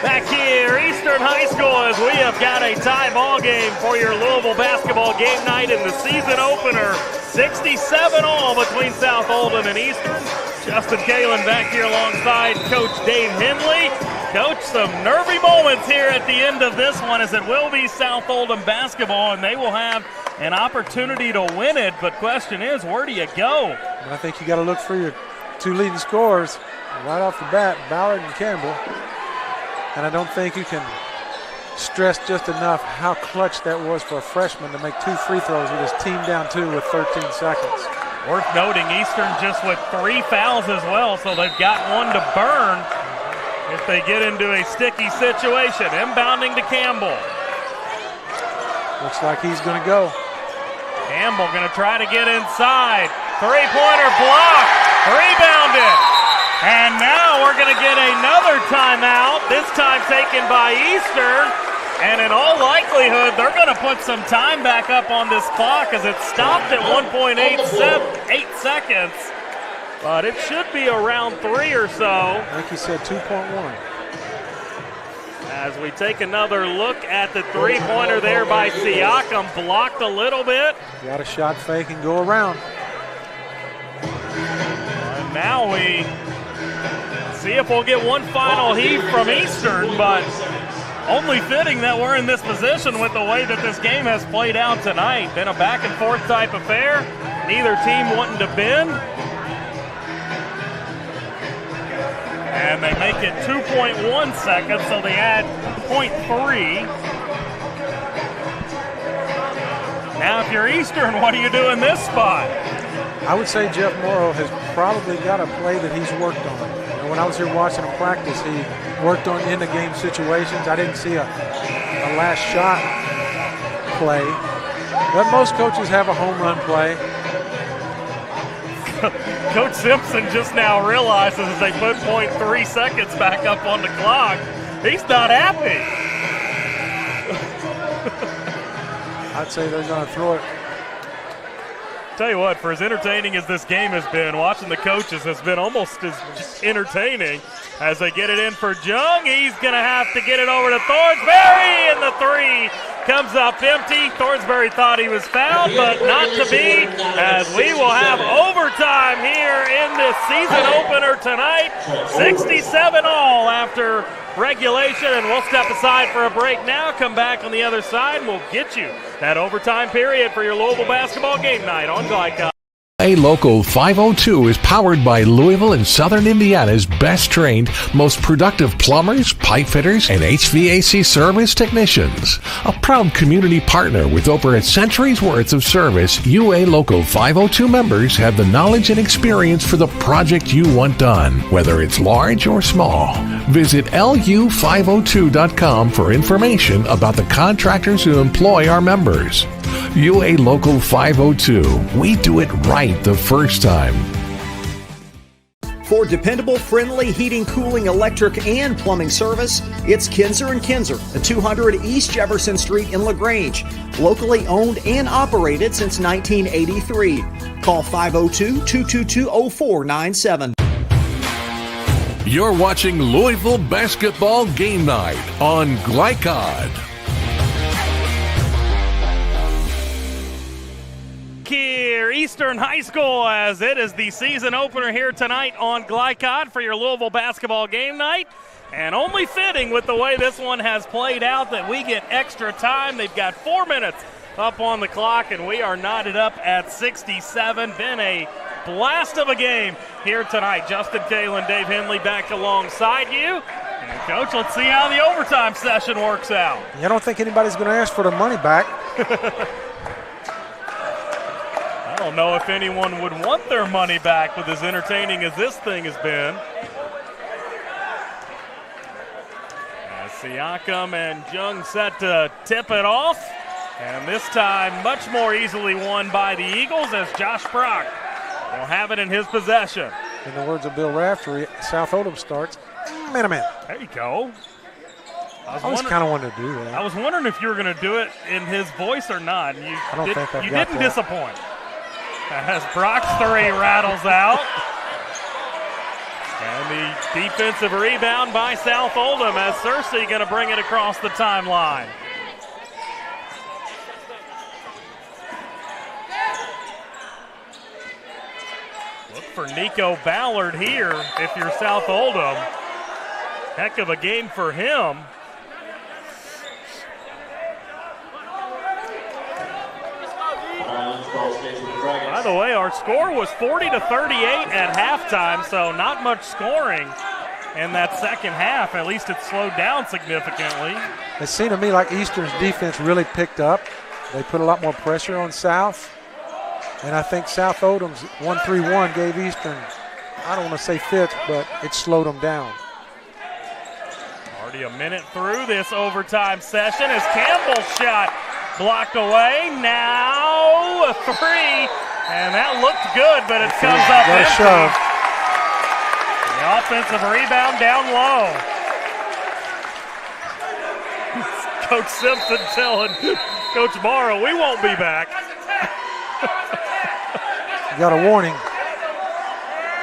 Back here, Eastern High School, as we have got a tie ball game for your Louisville Basketball Game Night in the season opener. 67 all between South Oldham and Eastern. Justin Kalen back here alongside Coach Dave Henley. Coach, some nervy moments here at the end of this one, as it will be South Oldham basketball, and they will have an opportunity to win it. But question is, where do you go? I think you got to look for your two leading scorers right off the bat, Ballard and Campbell. And I don't think you can stress just enough how clutch that was for a freshman to make 2 free throws with his team down 2 with 13 seconds. Worth noting, Eastern just with 3 fouls as well, so they've got one to burn if they get into a sticky situation. Inbounding to Campbell. Looks like he's going to go. Campbell going to try to get inside. Three-pointer block. Rebounded. And now we're going to get another timeout, this time taken by Eastern. And in all likelihood, they're going to put some time back up on this clock, as it stopped at 1.8 seconds. But it should be around 3 or so. I think he said 2.1. As we take another look at the three-pointer there by Siakam, blocked a little bit. Got a shot fake and go around. And now we see if we'll get one final heave from Eastern, but only fitting that we're in this position with the way that this game has played out tonight. Been a back-and-forth type affair. Neither team wanting to bend. And they make it 2.1 seconds, so they add 0.3. Now, if you're Eastern, what do you do in this spot? I would say Jeff Morrow has probably got a play that he's worked on. You know, when I was here watching him practice, he worked on in-the-game situations. I didn't see a last shot play. But most coaches have a home run play. Coach Simpson just now realizes as they put 0.3 seconds back up on the clock, he's not happy. I'd say they're going to throw it. Tell you what, for as entertaining as this game has been, watching the coaches has been almost as entertaining as they get it in for Jung. He's going to have to get it over to Thornsberry, and the three comes up empty. Thornsbury thought he was fouled, but not to be, as we will have overtime here in this season opener tonight. 67 all after regulation, and we'll step aside for a break now. Come back on the other side, and we'll get you that overtime period for your Louisville basketball game night on Glycon. A Local 502 is powered by Louisville and Southern Indiana's best trained, most productive plumbers, pipe fitters, and HVAC service technicians. A proud community partner with over a century's worth of service, UA Local 502 members have the knowledge and experience for the project you want done, whether it's large or small. Visit lu502.com for information about the contractors who employ our members. UA Local 502. We do it right the first time. For dependable, friendly heating, cooling, electric, and plumbing service, it's Kinzer & Kinzer at 200 East Jefferson Street in LaGrange. Locally owned and operated since 1983. Call 502-222-0497. You're watching Louisville Basketball Game Night on Glycod. Here, Eastern High School, as it is the season opener here tonight on Glycod for your Louisville basketball game night. And only fitting with the way this one has played out that we get extra time. They've got 4 minutes up on the clock, and we are knotted up at 67. Been a blast of a game here tonight. Justin Kalen, Dave Henley back alongside you. And Coach, let's see how the overtime session works out. I don't think anybody's going to ask for the money back. I don't know if anyone would want their money back with as entertaining as this thing has been. As Siakam and Jung set to tip it off. And this time much more easily won by the Eagles as Josh Brock will have it in his possession. In the words of Bill Raftery, South Oldham starts man-to-man. There you go. I always kind of wanted to do that. I was wondering if you were going to do it in his voice or not. I don't think I've you got didn't that. disappoint. As Brock's three rattles out. And the defensive rebound by South Oldham as Cersei going to bring it across the timeline. Look for Nico Ballard here if you're South Oldham. Heck of a game for him. By the way, our score was 40-38 at halftime, so not much scoring in that second half. At least it slowed down significantly. It seemed to me like Eastern's defense really picked up. They put a lot more pressure on South. And I think South Oldham's 1-3-1 gave Eastern, I don't want to say fits, but it slowed them down. Already a minute through this overtime session as Campbell's shot blocked away. Now a three, and that looked good, but it comes up empty. The offensive rebound down low. Coach Simpson telling Coach Morrow, we won't be back. You got a warning.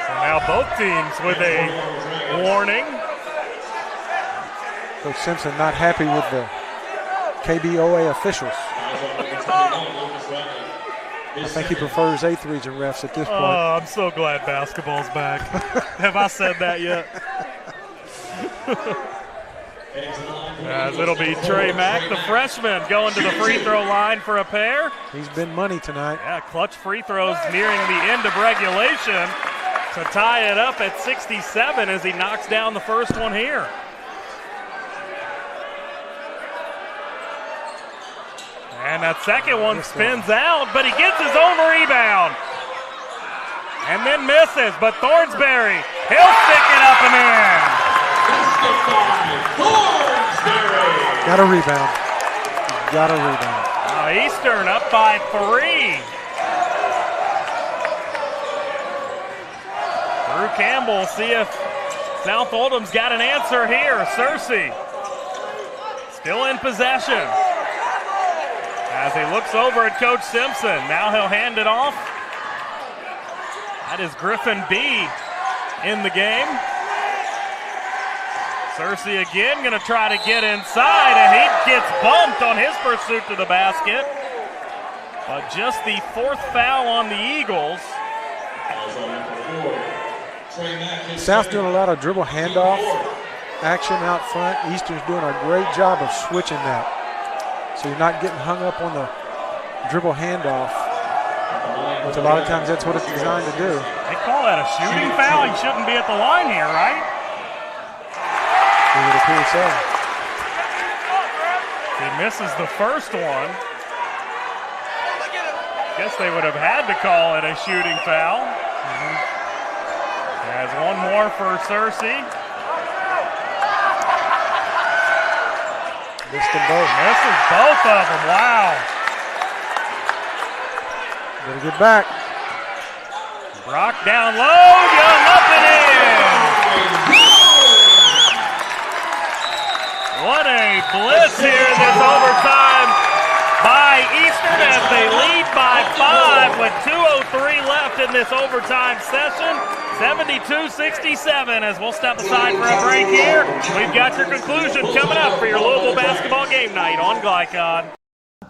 So now both teams with a warning. Coach Simpson not happy with the KBOA officials. I think he prefers eighth region refs at this point. Oh, I'm so glad basketball's back. Have I said that yet? As it'll be Trey Mack, the freshman, going to the free throw line for a pair. He's been money tonight. Yeah, clutch free throws nearing the end of regulation to tie it up at 67 as he knocks down the first one here. And that second one spins out, but he gets his own rebound. And then misses, but Thornsbury, he'll stick it up and in. Got a rebound. Got a rebound. Eastern up by 3. Drew Campbell, see if South Oldham's got an answer here. Cersei still in possession. As he looks over at Coach Simpson, now he'll hand it off. That is Griffin B in the game. Searcy again going to try to get inside, and he gets bumped on his pursuit to the basket. But just the fourth foul on the Eagles. South's doing a lot of dribble handoff action out front. Eastern's doing a great job of switching that. So you're not getting hung up on the dribble handoff, which a lot of times that's what it's designed to do. They call that a shooting foul. He shouldn't be at the line here, right? It would appear so. He misses the first one. Guess they would have had to call it a shooting foul. Has one more for Searcy. Missed them both. Misses both of them. Wow. Gotta get back. Brock down low. Young up and in. What a blitz here in this overtime by Eastern as they lead by 5 with 2:03 left in this overtime session. 72-67 as we'll step aside for a break here. We've got your conclusion coming up for your Louisville basketball game night on Glycon.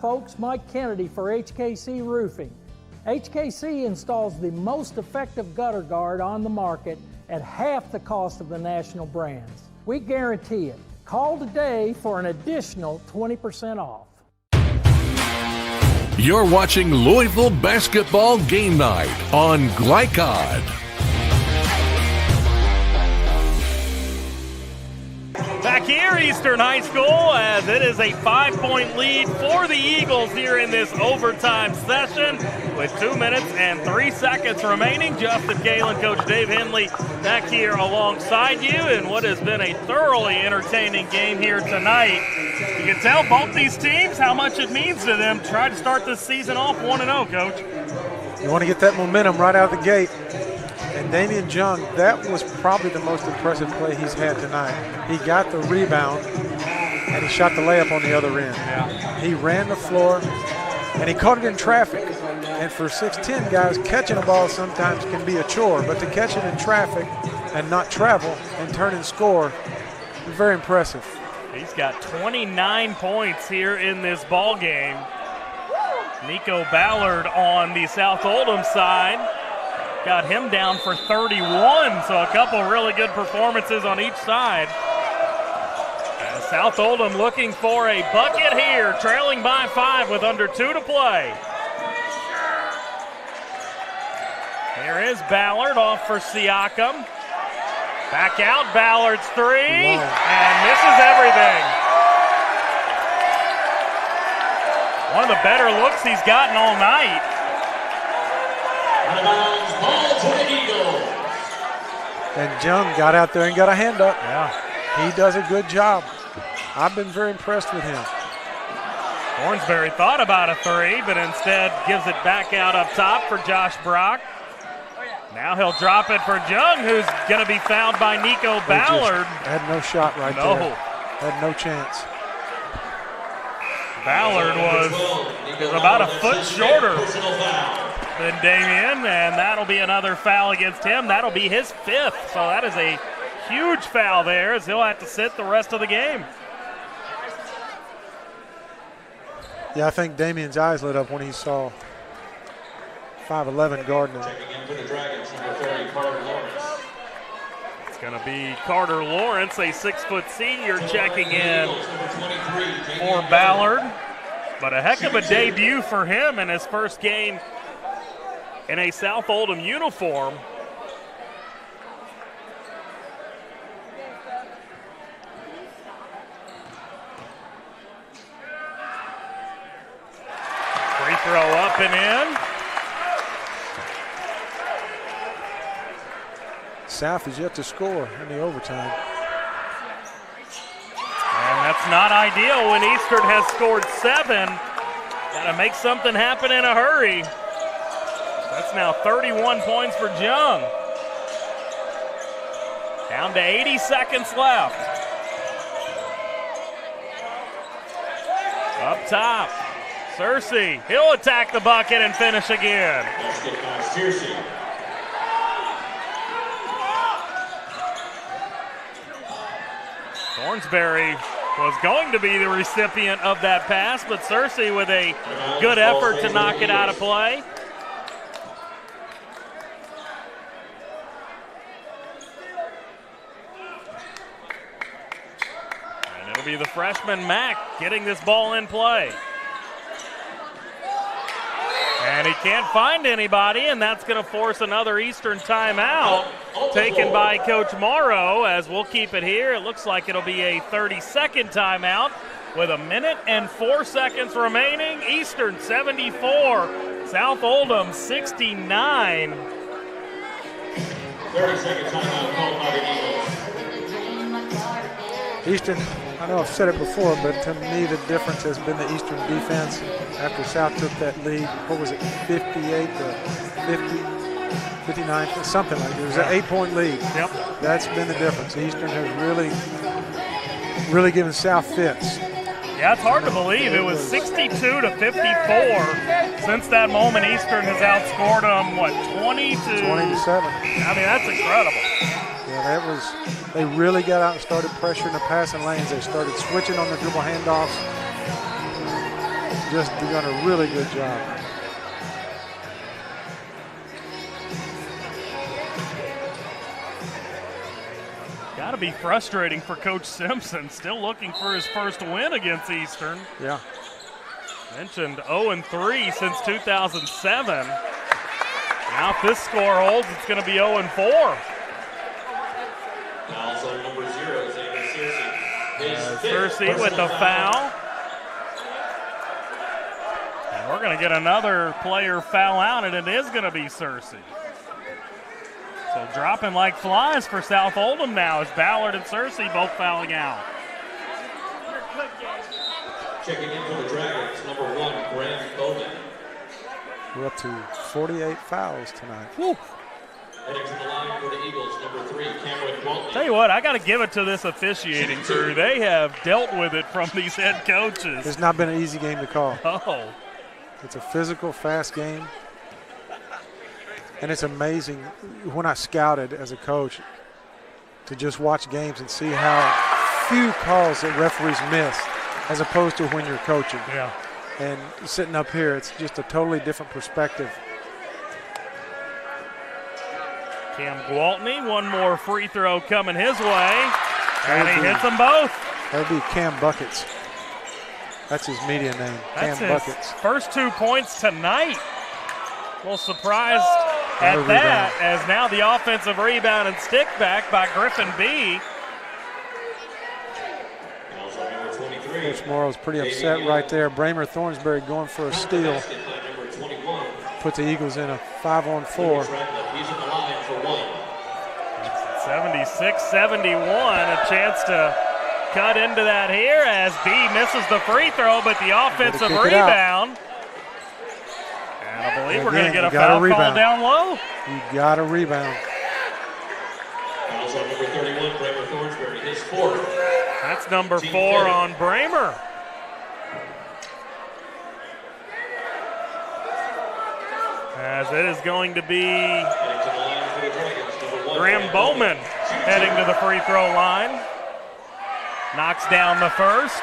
Folks, Mike Kennedy for HKC Roofing. HKC installs the most effective gutter guard on the market at half the cost of the national brands. We guarantee it. Call today for an additional 20% off. You're watching Louisville Basketball Game Night on Glycod. Back here, Eastern High School, as it is a 5-point lead for the Eagles here in this overtime session with 2 minutes and 3 seconds remaining. Justin Galen, Coach Dave Henley back here alongside you in what has been a thoroughly entertaining game here tonight. You can tell both these teams how much it means to them to try to start this season off 1-0, Coach. You want to get that momentum right out of the gate. And Damian Jung, that was probably the most impressive play he's had tonight. He got the rebound, and he shot the layup on the other end. Yeah. He ran the floor, and he caught it in traffic. And for 6'10 guys, catching a ball sometimes can be a chore, but to catch it in traffic and not travel and turn and score, very impressive. He's got 29 points here in this ball game. Nico Ballard on the South Oldham side got him down for 31, so a couple really good performances on each side. South Oldham looking for a bucket here, trailing by 5 with under 2 to play. Here is Ballard off for Siakam. Back out, Ballard's 3, and misses everything. One of the better looks he's gotten all night. Ball to the Eagles. And Jung got out there and got a hand up. Yeah. He does a good job. I've been very impressed with him. Hornsberry thought about a 3, but instead gives it back out up top for Josh Brock. Now he'll drop it for Jung, who's going to be fouled by Nico Ballard. Had no shot right there. Had no chance. Ballard was about a foot shorter than Damian, and that'll be another foul against him. That'll be his 5th, so that is a huge foul there, as he'll have to sit the rest of the game. Yeah, I think Damian's eyes lit up when he saw 5'11 guarding him. Checking in for the Dragons, number 30, Carter Lawrence. It's going to be Carter Lawrence, a 6-foot senior, checking in for Ballard. But a heck of a debut for him in his first game in a South Oldham uniform. Free throw up and in. South is yet to score in the overtime. And that's not ideal when Eastern has scored 7. Got to make something happen in a hurry. That's now 31 points for Jung. Down to 80 seconds left. Up top, Searcy. He'll attack the bucket and finish again. Basket by Searcy. Thornsberry was going to be the recipient of that pass, but Searcy with a good effort to knock it out of play. And it'll be the freshman Mack getting this ball in play. And he can't find anybody, and that's going to force another Eastern timeout taken by Coach Morrow, as we'll keep it here. It looks like it'll be a 30-second timeout with 1 minute and 4 seconds remaining. Eastern 74, South Oldham 69. 30-second timeout called by the Eagles. Eastern, I know I've said it before, but to me the difference has been the Eastern defense. After South took that lead, what was it, 58 to 50, 59, something like that. It was an 8-point lead. Yep. That's been the difference. Eastern has really given South fits. Yeah, it's hard to believe. It was 62 to 54. Since that moment, Eastern has outscored them, 20 to 7. I mean, that's incredible. Yeah, they really got out and started pressuring the passing lanes. They started switching on the dribble handoffs. Just done a really good job. Got to be frustrating for Coach Simpson, still looking for his first win against Eastern. Yeah. Mentioned 0-3 since 2007. Now if this score holds, it's going to be 0-4. Fouls on number 0, Xavier Searcy. Searcy with the foul. And we're going to get another player foul out, and it is going to be Searcy. So dropping like flies for South Oldham now as Ballard and Searcy both fouling out. Checking in for the Dragons, number 1, Graham Bowman. We're up to 48 fouls tonight. Whew. Heading to the line for the Eagles, number 3, Cameron Walton. Tell you what, I got to give it to this officiating crew. They have dealt with it from these head coaches. It's not been an easy game to call. Oh. It's a physical, fast game. And it's amazing when I scouted as a coach to just watch games and see how few calls that referees miss as opposed to when you're coaching. Yeah. And sitting up here, it's just a totally different perspective. Cam Gwaltney, one more free throw coming his way. And he hits them both. That would be Cam Buckets. That's his media name, That's Cam his Buckets. first 2 points tonight. A little surprised at that, as now the offensive rebound and stick back by Griffin B. Coach Morrow's pretty upset right there. Bramer Thornsberry going for a steal. Put the Eagles in a 5-on-4. 76-71, a chance to cut into that here as B misses the free throw, but the offensive rebound. And I believe we're going to get a foul call down low. You got a rebound. Fouls on number 31, Bramer Thornsberry, his 4th. That's number 4 on Bramer. As it is going to be Graham Bowman heading to the free throw line. Knocks down the first.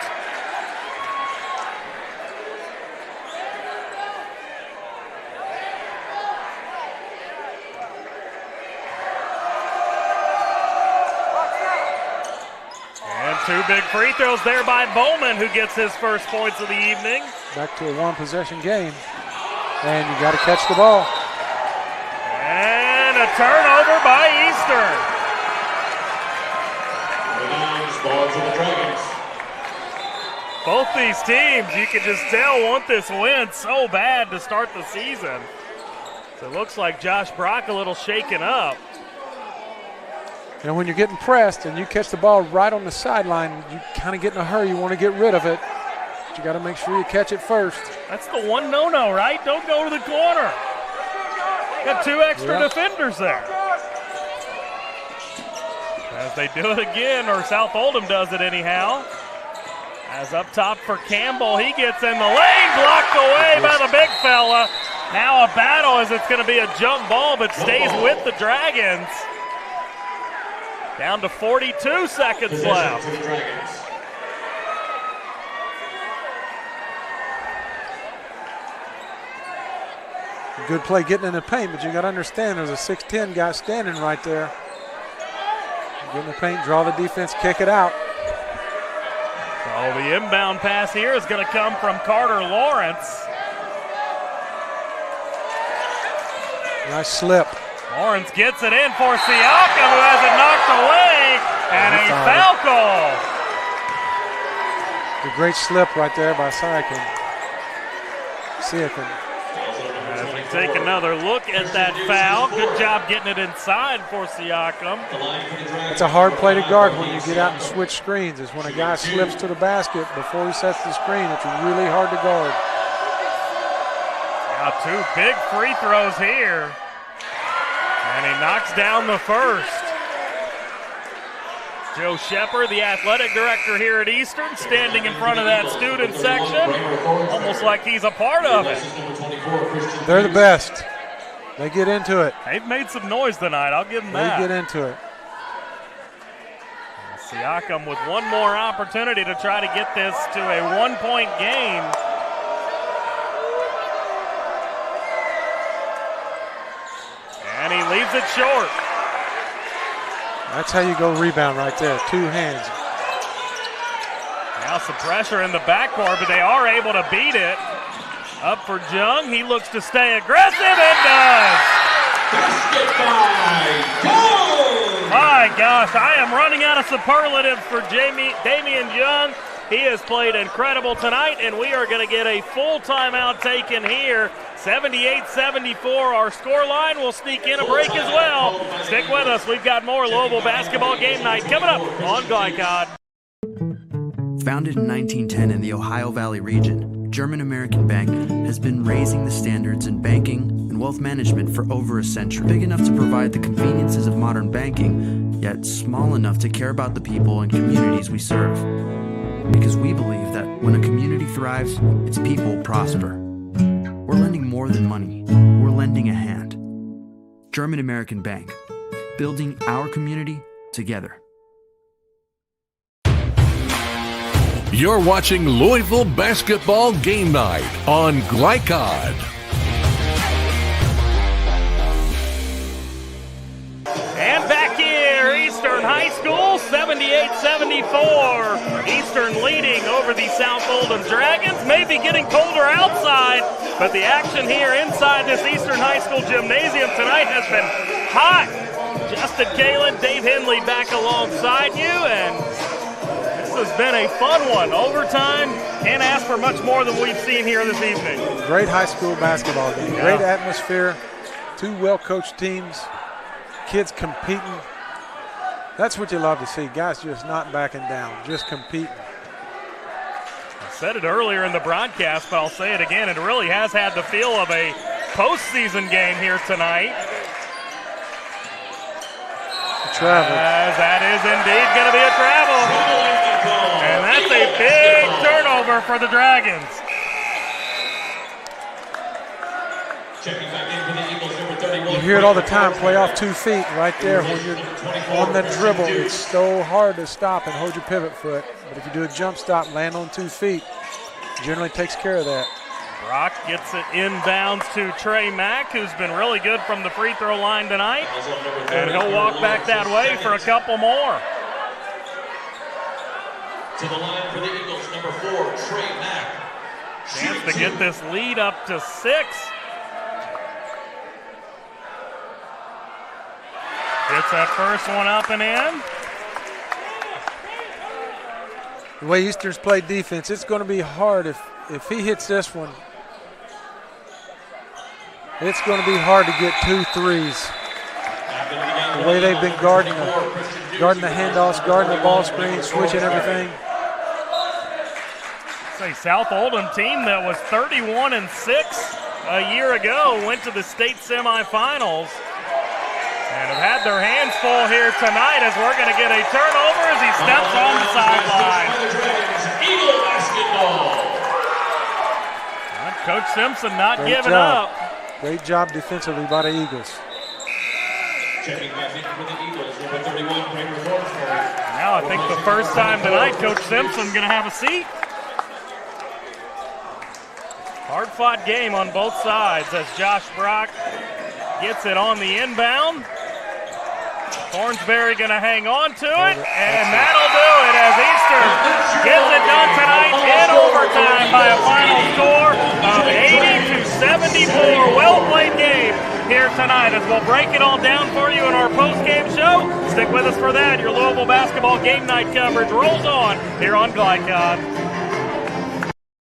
And 2 big free throws there by Bowman, who gets his first points of the evening. Back to a 1-possession game. And you got to catch the ball. And a turnover by Eastern. Ball to the Dragons. Both these teams, you can just tell, want this win so bad to start the season. So it looks like Josh Brock a little shaken up. You know, when you're getting pressed and you catch the ball right on the sideline, you kind of get in a hurry. You want to get rid of it. But you got to make sure you catch it first. That's the one no-no, right? Don't go to the corner. Got 2 extra defenders there. As they do it again, or South Oldham does it anyhow. As up top for Campbell, he gets in the lane, blocked away by the big fella. Now a battle as it's going to be a jump ball, but stays with the Dragons. Down to 42 seconds left. Good play getting in the paint, but you got to understand there's a 6'10" guy standing right there. Get in the paint, draw the defense, kick it out. So the inbound pass here is going to come from Carter Lawrence. Nice slip. Lawrence gets it in for Siakam, who has it knocked away, and a foul call. The great slip right there by Siakam. As we take another look at that foul, good job getting it inside for Siakam. It's a hard play to guard when you get out and switch screens. It's when a guy slips to the basket before he sets the screen. It's really hard to guard. Now 2 big free throws here. And he knocks down the first. Joe Shepard, the athletic director here at Eastern, standing in front of that student section, almost like he's a part of it. They're the best. They get into it. They've made some noise tonight, I'll give them that. They get into it. Siakam with one more opportunity to try to get this to a 1-point game. And he leaves it short. That's how you go rebound right there, 2 hands. Now some pressure in the backcourt, but they are able to beat it. Up for Jung, he looks to stay aggressive and does. My gosh, I am running out of superlatives for Damian Jung. He has played incredible tonight, and we are going to get a full timeout taken here. 78-74, our scoreline. We'll sneak in a break as well. Stick with us. We've got more Louisville basketball game night coming up on Glycod. Founded in 1910 in the Ohio Valley region, German American Bank has been raising the standards in banking and wealth management for over a century. Big enough to provide the conveniences of modern banking, yet small enough to care about the people and communities we serve. Because we believe that when a community thrives, its people prosper. We're lending more than money. We're lending a hand. German American Bank, building our community together. You're watching Louisville Basketball Game Night on Glycod. And back here, Eastern High School, 78-74. Eastern leading over the South Oldham Dragons. Maybe getting colder outside, but the action here inside this Eastern High School gymnasium tonight has been hot. Justin Kalen, Dave Henley back alongside you, and this has been a fun one. Overtime, can't ask for much more than we've seen here this evening. Great high school basketball game. Yeah. Great atmosphere. 2 well-coached teams. Kids competing. That's what you love to see. Guys just not backing down, just competing. I said it earlier in the broadcast, but I'll say it again. It really has had the feel of a postseason game here tonight. Travel. As that is indeed going to be a travel. And that's a big turnover for the Dragons. Checking back in for the Eagles, number 31. You hear it all the time, play off 2 feet right there when you're on the dribble. It's so hard to stop and hold your pivot foot. But if you do a jump stop, land on 2 feet, generally takes care of that. Brock gets it inbounds to Trey Mack, who's been really good from the free throw line tonight. And he'll walk back that way for a couple more. To the line for the Eagles, number 4, Trey Mack. Chance to get this lead up to 6. Gets that first one up and in. The way Eastern's played defense, it's going to be hard if he hits this one. It's going to be hard to get 2 threes. The way they've been guarding the handoffs, guarding the ball screen, switching everything. Say South Oldham team that was 31-6 a year ago went to the state semifinals and have had their hands full here tonight as we're going to get a turnover as he steps on the sideline. Eagle basketball. Coach Simpson not Great giving job. up. Great job defensively by the Eagles. Checking back in for the Eagles, number 31, Craig Hornsberry. Now I think the first time tonight, Coach Simpson's going to have a seat. Hard-fought game on both sides as Josh Brock gets it on the inbound. Hornsberry going to hang on to it, and that'll do it as Eastern gets it done tonight in overtime by a final score of 80-74. Well-played game here tonight as we'll break it all down for you in our post-game show. Stick with us for that. Your Louisville basketball game night coverage rolls on here on Glycod.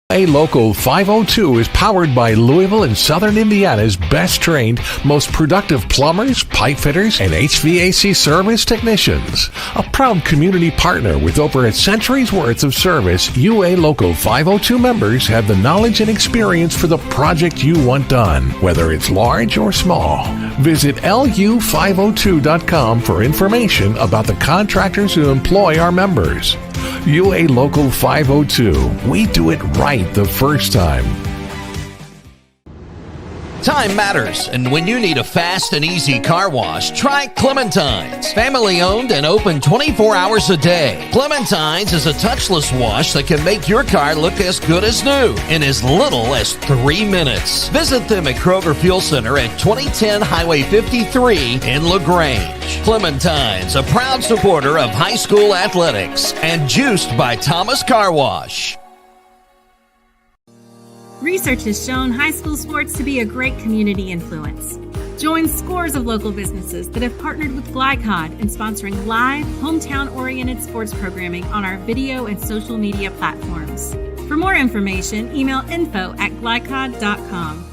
A Local 502 is powered by Louisville and Southern Indiana's best trained, most productive plumbers, pipe fitters, and HVAC service technicians. A proud community partner with over a century's worth of service, UA Local 502 members have the knowledge and experience for the project you want done, whether it's large or small. Visit lu502.com for information about the contractors who employ our members. UA Local 502. We do it right the first time. Time matters, and when you need a fast and easy car wash, try Clementine's. Family owned and open 24 hours a day. Clementine's is a touchless wash that can make your car look as good as new in as little as 3 minutes. Visit them at Kroger Fuel Center at 2010 Highway 53 in LaGrange. Clementine's, a proud supporter of high school athletics and juiced by Thomas Car Wash. Research has shown high school sports to be a great community influence. Join scores of local businesses that have partnered with Glycod in sponsoring live, hometown-oriented sports programming on our video and social media platforms. For more information, email info@glycod.com.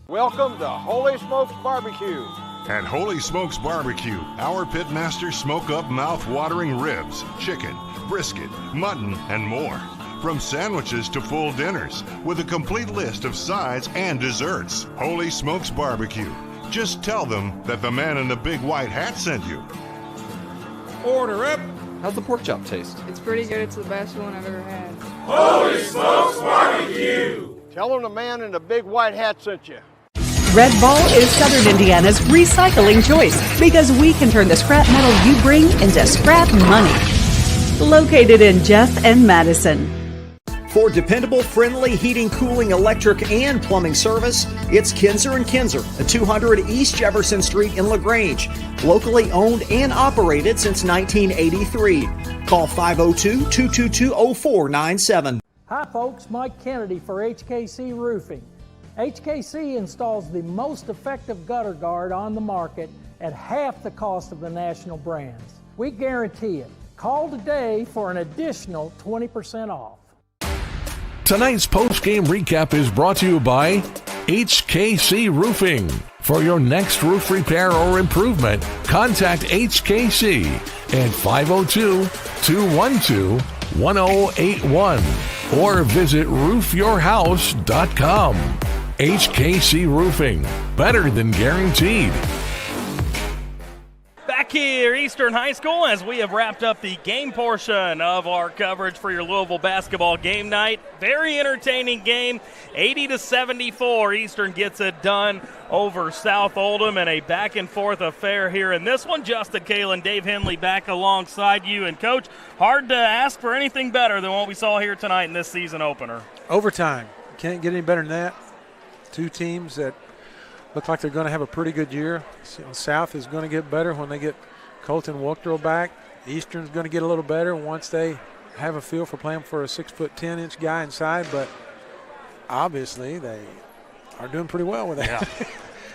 Welcome to Holy Smokes Barbecue. At Holy Smokes Barbecue, our pitmasters smoke up mouth-watering ribs, chicken, brisket, mutton, and more. From sandwiches to full dinners, with a complete list of sides and desserts. Holy Smokes Barbecue. Just tell them that the man in the big white hat sent you. Order up. How's the pork chop taste? It's pretty good. It's the best one I've ever had. Holy Smokes Barbecue. Tell them the man in the big white hat sent you. Red Ball is Southern Indiana's recycling choice because we can turn the scrap metal you bring into scrap money. Located in Jeff and Madison. For dependable, friendly heating, cooling, electric, and plumbing service, it's Kinzer & Kinzer at 200 East Jefferson Street in LaGrange. Locally owned and operated since 1983. Call 502-222-0497. Hi folks, Mike Kennedy for HKC Roofing. HKC installs the most effective gutter guard on the market at half the cost of the national brands. We guarantee it. Call today for an additional 20% off. Tonight's post-game recap is brought to you by HKC Roofing. For your next roof repair or improvement, contact HKC at 502-212-1081 or visit roofyourhouse.com. HKC Roofing, better than guaranteed. Back here, Eastern High School, as we have wrapped up the game portion of our coverage for your Louisville basketball game night. Very entertaining game, 80-74. Eastern gets it done over South Oldham in a back-and-forth affair here in this one. Justin Kalen, Dave Henley back alongside you. And, Coach, hard to ask for anything better than what we saw here tonight in this season opener. Overtime. Can't get any better than that. Two teams that look like they're going to have a pretty good year. South is going to get better when they get Colton Wuchterl back. Eastern's going to get a little better once they have a feel for playing for a 6'10" guy inside, but obviously they are doing pretty well with that. Yeah.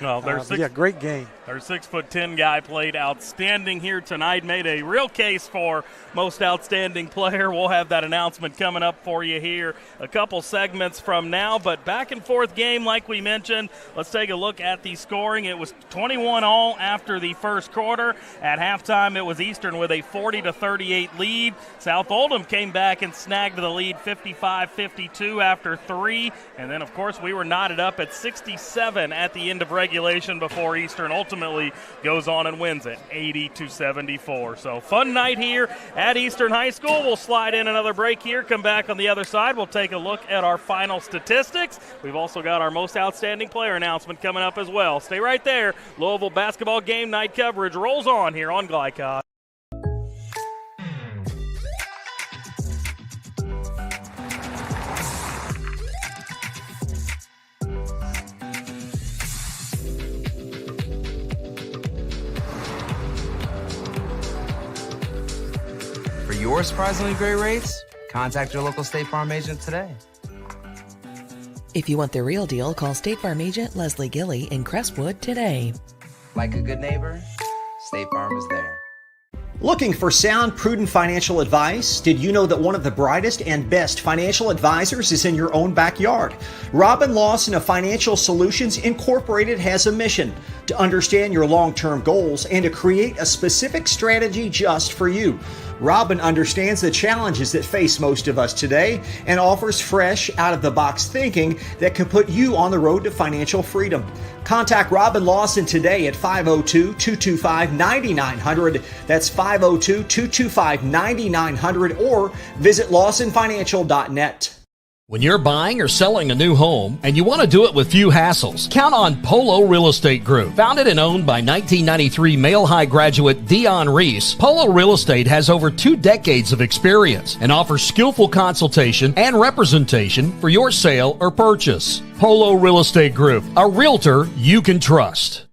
No, great game. Their 6'10" guy played outstanding here tonight, made a real case for most outstanding player. We'll have that announcement coming up for you here a couple segments from now. But back and forth game, like we mentioned. Let's take a look at the scoring. It was 21-all after the first quarter. At halftime, it was Eastern with a 40-38 lead. South Oldham came back and snagged the lead 55-52 after 3. And then, of course, we were knotted up at 67 at the end of regulation. regulation before Eastern ultimately goes on and wins it 80-74. So fun night here at Eastern High School. We'll slide in another break here, come back on the other side. We'll take a look at our final statistics. We've also got our most outstanding player announcement coming up as well. Stay right there. Louisville basketball game night coverage rolls on here on Glycod. For your surprisingly great rates, contact your local State Farm agent today. If you want the real deal, call State Farm agent Leslie Gilly in Crestwood today. Like a good neighbor, State Farm is there. Looking for sound, prudent financial advice? Did you know that one of the brightest and best financial advisors is in your own backyard? Robin Lawson of Financial Solutions Incorporated has a mission to understand your long-term goals and to create a specific strategy just for you. Robin understands the challenges that face most of us today and offers fresh, out-of-the-box thinking that can put you on the road to financial freedom. Contact Robin Lawson today at 502-225-9900. That's 502-225-9900 or visit lawsonfinancial.net. When you're buying or selling a new home and you want to do it with few hassles, count on Polo Real Estate Group. Founded and owned by 1993 Male High graduate Dion Reese, Polo Real Estate has over 2 decades of experience and offers skillful consultation and representation for your sale or purchase. Polo Real Estate Group, a realtor you can trust.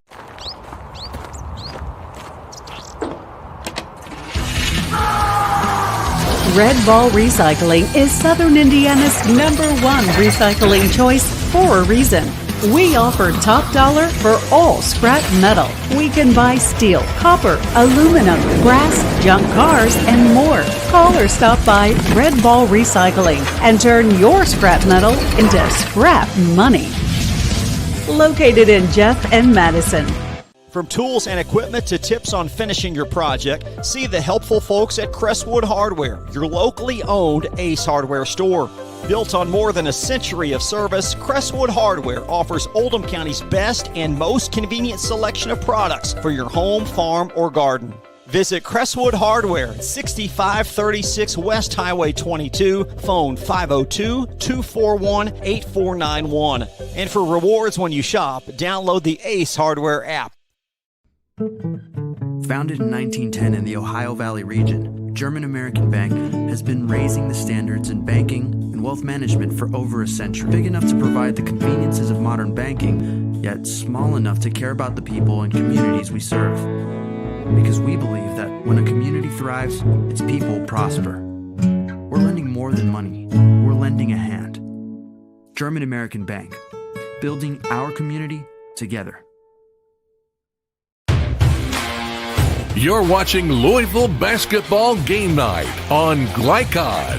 Red Ball Recycling is Southern Indiana's #1 recycling choice for a reason. We offer top dollar for all scrap metal. We can buy steel, copper, aluminum, brass, junk cars, and more. Call or stop by Red Ball Recycling and turn your scrap metal into scrap money. Located in Jeff and Madison. From tools and equipment to tips on finishing your project, see the helpful folks at Crestwood Hardware, your locally owned Ace Hardware store. Built on more than a century of service, Crestwood Hardware offers Oldham County's best and most convenient selection of products for your home, farm, or garden. Visit Crestwood Hardware at 6536 West Highway 22, phone 502-241-8491. And for rewards when you shop, download the Ace Hardware app. Founded in 1910 in the Ohio Valley region, German American Bank has been raising the standards in banking and wealth management for over a century. Big enough to provide the conveniences of modern banking, yet small enough to care about the people and communities we serve. Because we believe that when a community thrives, its people prosper. We're lending more than money. We're lending a hand. German American Bank, building our community together. You're watching Louisville Basketball Game Night on Glycod.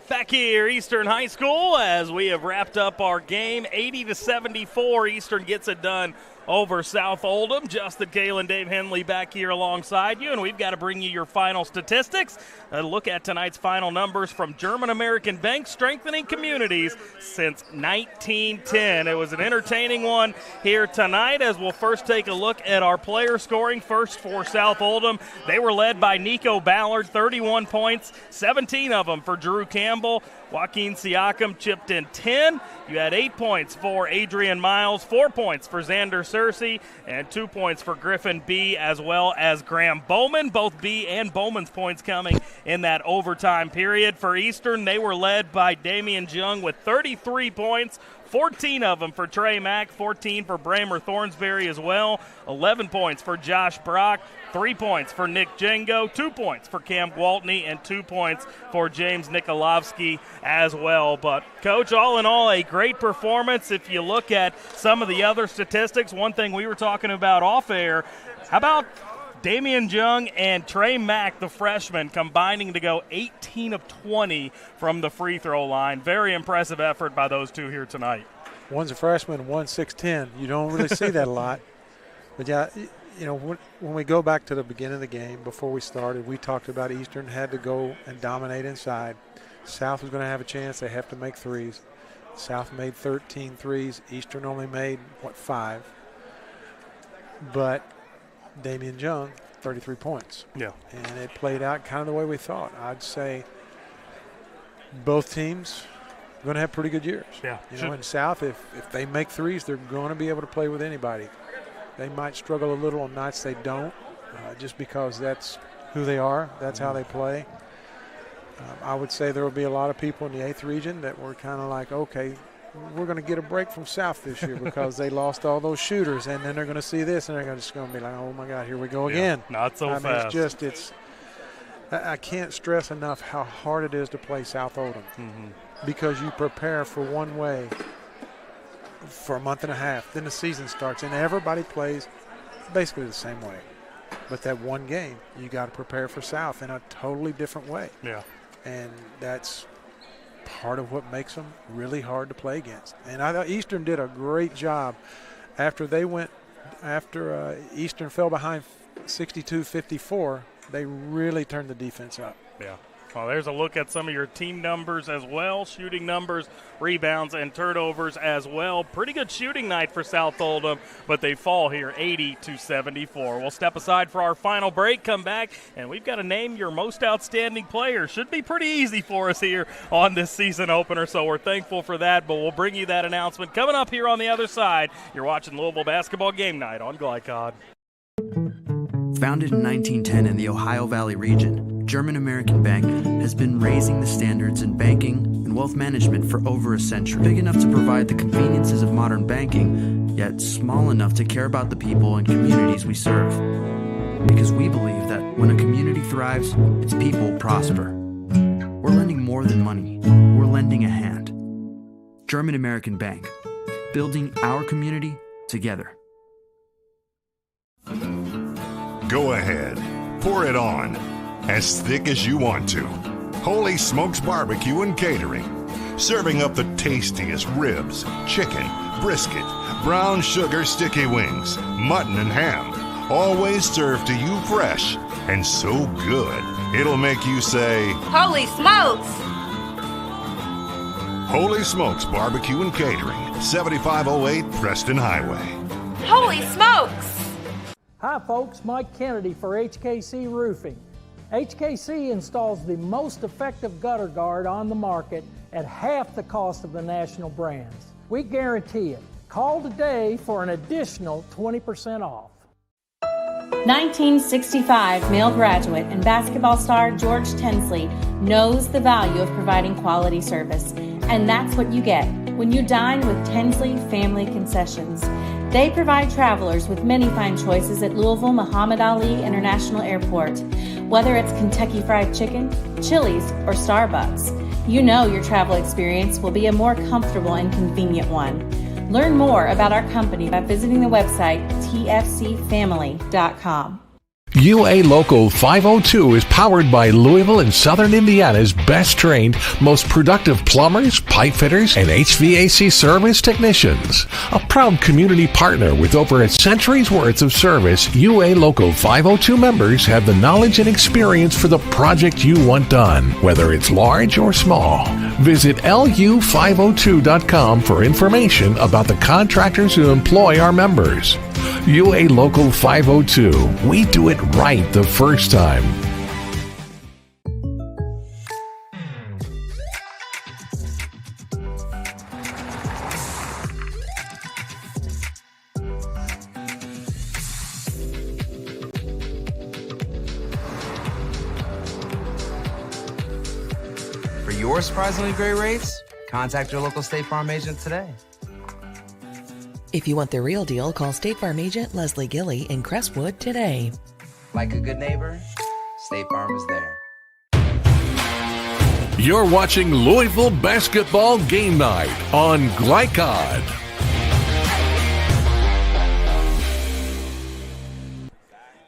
Back here, Eastern High School, as we have wrapped up our game, 80-74. Eastern gets it done over South Oldham. Justin Kalen, Dave Henley back here alongside you, and we've got to bring you your final statistics. A look at tonight's final numbers from German American Bank, strengthening communities since 1910. It was an entertaining one here tonight, as we'll first take a look at our player scoring. First for South Oldham, they were led by Nico Ballard, 31 points, 17 of them for Drew Campbell. Joaquin Siakam chipped in 10. You had 8 points for Adrian Miles, 4 points for Xander Searcy, and 2 points for Griffin B, as well as Graham Bowman. Both B and Bowman's points coming in that overtime period. For Eastern, they were led by Damian Jung with 33 points, 14 of them for Trey Mack, 14 for Bramer Thornsberry as well, 11 points for Josh Brock, 3 points for Nick Jengo, 2 points for Cam Gwaltney, and 2 points for James Nikolovsky as well. But, Coach, all in all, a great performance. If you look at some of the other statistics, one thing we were talking about off air, how about Damian Jung and Trey Mack, the freshman, combining to go 18 of 20 from the free throw line. Very impressive effort by those two here tonight. One's a freshman, one's 6'10". You don't really see that a lot. But, yeah, you know, when we go back to the beginning of the game, before we started, we talked about Eastern had to go and dominate inside. South was going to have a chance. They have to make threes. South made 13 threes. Eastern only made, 5? But Damian Young, 33 points. Yeah. And it played out kind of the way we thought. I'd say both teams are going to have pretty good years. Yeah. In South, if they make threes, they're going to be able to play with anybody. They might struggle a little on nights they don't, just because that's who they are. That's how they play. I would say there will be a lot of people in the 8th region that were kind of like, okay, we're going to get a break from South this year because they lost all those shooters, and then they're going to see this, and they're just going to be like, oh, my God, here we go again. Not so fast. I can't stress enough how hard it is to play South Oldham because you prepare for one way for a month and a half. Then the season starts, and everybody plays basically the same way. But that one game, you got to prepare for South in a totally different way. Yeah. And that's part of what makes them really hard to play against. And I thought Eastern did a great job after Eastern fell behind 62-54. They really turned the defense up. Yeah. Well, there's a look at some of your team numbers as well, shooting numbers, rebounds, and turnovers as well. Pretty good shooting night for South Oldham, but they fall here 80-74. We'll step aside for our final break, come back, and we've got to name your most outstanding player. Should be pretty easy for us here on this season opener, so we're thankful for that, but we'll bring you that announcement coming up here on the other side. You're watching Louisville Basketball Game Night on Glycod. Founded in 1910 in the Ohio Valley region, German American Bank has been raising the standards in banking and wealth management for over a century. Big enough to provide the conveniences of modern banking, yet small enough to care about the people and communities we serve. Because we believe that when a community thrives, its people prosper. We're lending more than money. We're lending a hand. German American Bank, building our community together. Go ahead, pour it on, as thick as you want to. Holy Smokes Barbecue and Catering, serving up the tastiest ribs, chicken, brisket, brown sugar sticky wings, mutton and ham, always served to you fresh and so good, it'll make you say, Holy smokes! Holy Smokes Barbecue and Catering, 7508 Preston Highway. Holy smokes! Hi folks, Mike Kennedy for HKC Roofing. HKC installs the most effective gutter guard on the market at half the cost of the national brands. We guarantee it. Call today for an additional 20% off. 1965 male graduate and basketball star George Tensley knows the value of providing quality service, and that's what you get when you dine with Tensley Family Concessions. They provide travelers with many fine choices at Louisville Muhammad Ali International Airport. Whether it's Kentucky Fried Chicken, Chili's, or Starbucks, you know your travel experience will be a more comfortable and convenient one. Learn more about our company by visiting the website tfcfamily.com. UA Local 502 is powered by Louisville and Southern Indiana's best trained, most productive plumbers, pipe fitters, and HVAC service technicians. A proud community partner with over a century's worth of service, UA Local 502 members have the knowledge and experience for the project you want done, whether it's large or small. Visit lu502.com for information about the contractors who employ our members. UA Local 502. We do it right the first time. For your surprisingly great rates, contact your local State Farm agent today. If you want the real deal, call State Farm agent Leslie Gilly in Crestwood today. Like a good neighbor, State Farm is there. You're watching Louisville Basketball Game Night on Glycod.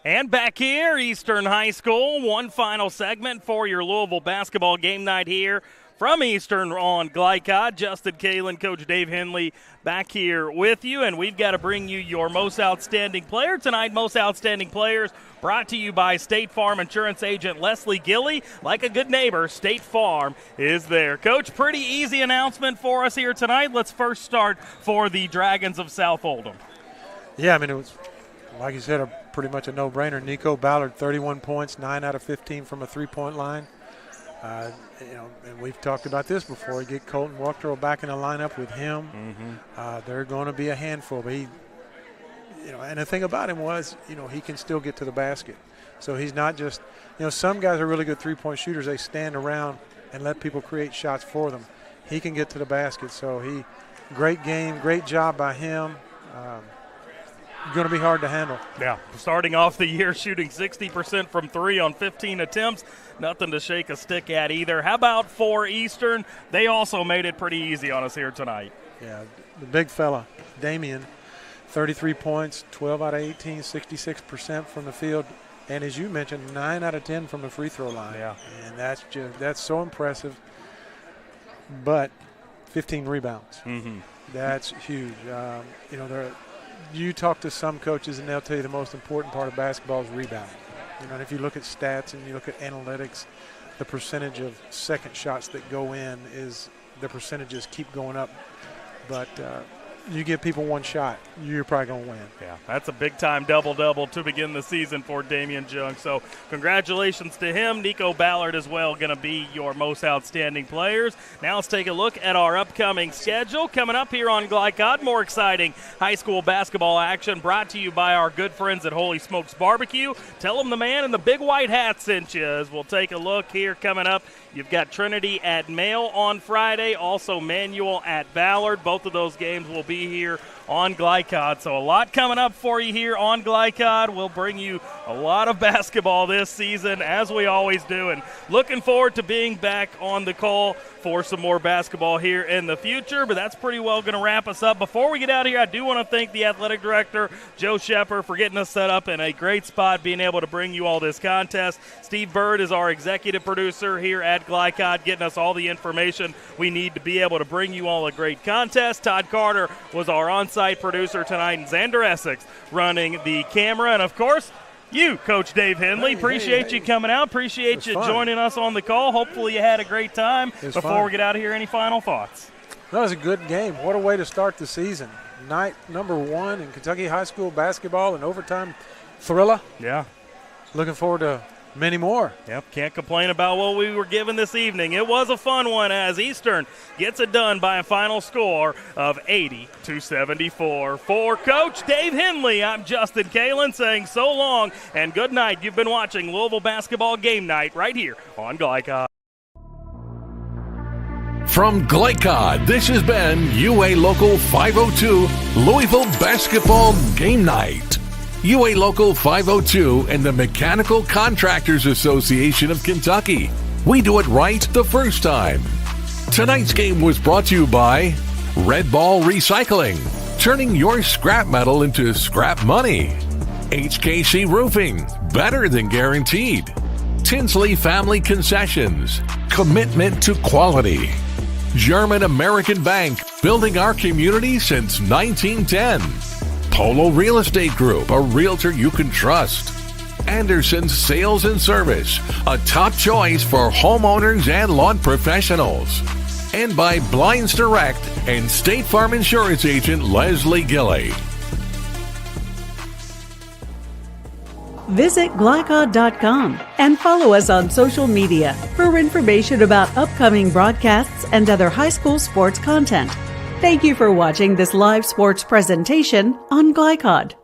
And back here, Eastern High School, one final segment for your Louisville Basketball Game Night here from Eastern on Glycod. Justin Kalen, Coach Dave Henley back here with you, and we've got to bring you your most outstanding player tonight. Most outstanding players brought to you by State Farm Insurance Agent Leslie Gilly. Like a good neighbor, State Farm is there. Coach, pretty easy announcement for us here tonight. Let's first start for the Dragons of South Oldham. Yeah, I mean, it was, like you said, pretty much a no-brainer. Nico Ballard, 31 points, 9 out of 15 from a three-point line. And we've talked about this before. You get Colton Wachtro back in the lineup with him. They're going to be a handful. But and the thing about him was, he can still get to the basket. So he's not just, some guys are really good three-point shooters. They stand around and let people create shots for them. He can get to the basket. So great game, great job by him. Going to be hard to handle. Yeah, starting off the year shooting 60% from three on 15 attempts. Nothing to shake a stick at either. How about for Eastern? They also made it pretty easy on us here tonight. Yeah, the big fella, Damian, 33 points, 12 out of 18, 66% from the field. And as you mentioned, 9 out of 10 from the free throw line. Yeah. And that's so impressive. But 15 rebounds. That's huge. You talk to some coaches and they'll tell you the most important part of basketball is rebounding. And if you look at stats and you look at analytics, the percentage of second shots that go in is the percentages keep going up. But you give people one shot, you're probably going to win. Yeah, that's a big-time double-double to begin the season for Damian Jung. So congratulations to him. Nico Ballard as well going to be your most outstanding players. Now let's take a look at our upcoming schedule. Coming up here on Glycod, more exciting high school basketball action brought to you by our good friends at Holy Smokes Barbecue. Tell them the man in the big white hat sent you as we'll take a look here coming up. You've got Trinity at Mail on Friday, also Manual at Ballard. Both of those games will be here on Glycod. So a lot coming up for you here on Glycod. We'll bring you a lot of basketball this season, as we always do, and looking forward to being back on the call for some more basketball here in the future. But that's pretty well going to wrap us up. Before we get out of here, I do want to thank the athletic director, Joe Shepard, for getting us set up in a great spot, being able to bring you all this contest. Steve Bird is our executive producer here at Glycod, getting us all the information we need to be able to bring you all a great contest. Todd Carter was our on-site producer tonight, and Xander Essex running the camera. And, of course, you, Coach Dave Henley. Appreciate you coming out. Appreciate you joining us on the call. Hopefully you had a great time. Before we get out of here, any final thoughts? That was a good game. What a way to start the season. Night number 1 in Kentucky high school basketball, and overtime thriller. Yeah. Looking forward to many more. Yep, can't complain about what we were given this evening. It was a fun one as Eastern gets it done by a final score of 80-74. For Coach Dave Henley, I'm Justin Kalen saying so long and good night. You've been watching Louisville Basketball Game Night right here on Glycod. From Glycod, this has been UA Local 502 Louisville Basketball Game Night. UA Local 502 and the Mechanical Contractors Association of Kentucky. We do it right the first time. Tonight's game was brought to you by Red Ball Recycling, turning your scrap metal into scrap money. HKC Roofing, better than guaranteed. Tinsley Family Concessions, commitment to quality. German American Bank, building our community since 1910. Polo Real Estate Group, a realtor you can trust. Anderson's Sales and Service, a top choice for homeowners and lawn professionals. And by Blinds Direct and State Farm Insurance Agent Leslie Gilly. Visit Glycod.com and follow us on social media for information about upcoming broadcasts and other high school sports content. Thank you for watching this live sports presentation on Glycod.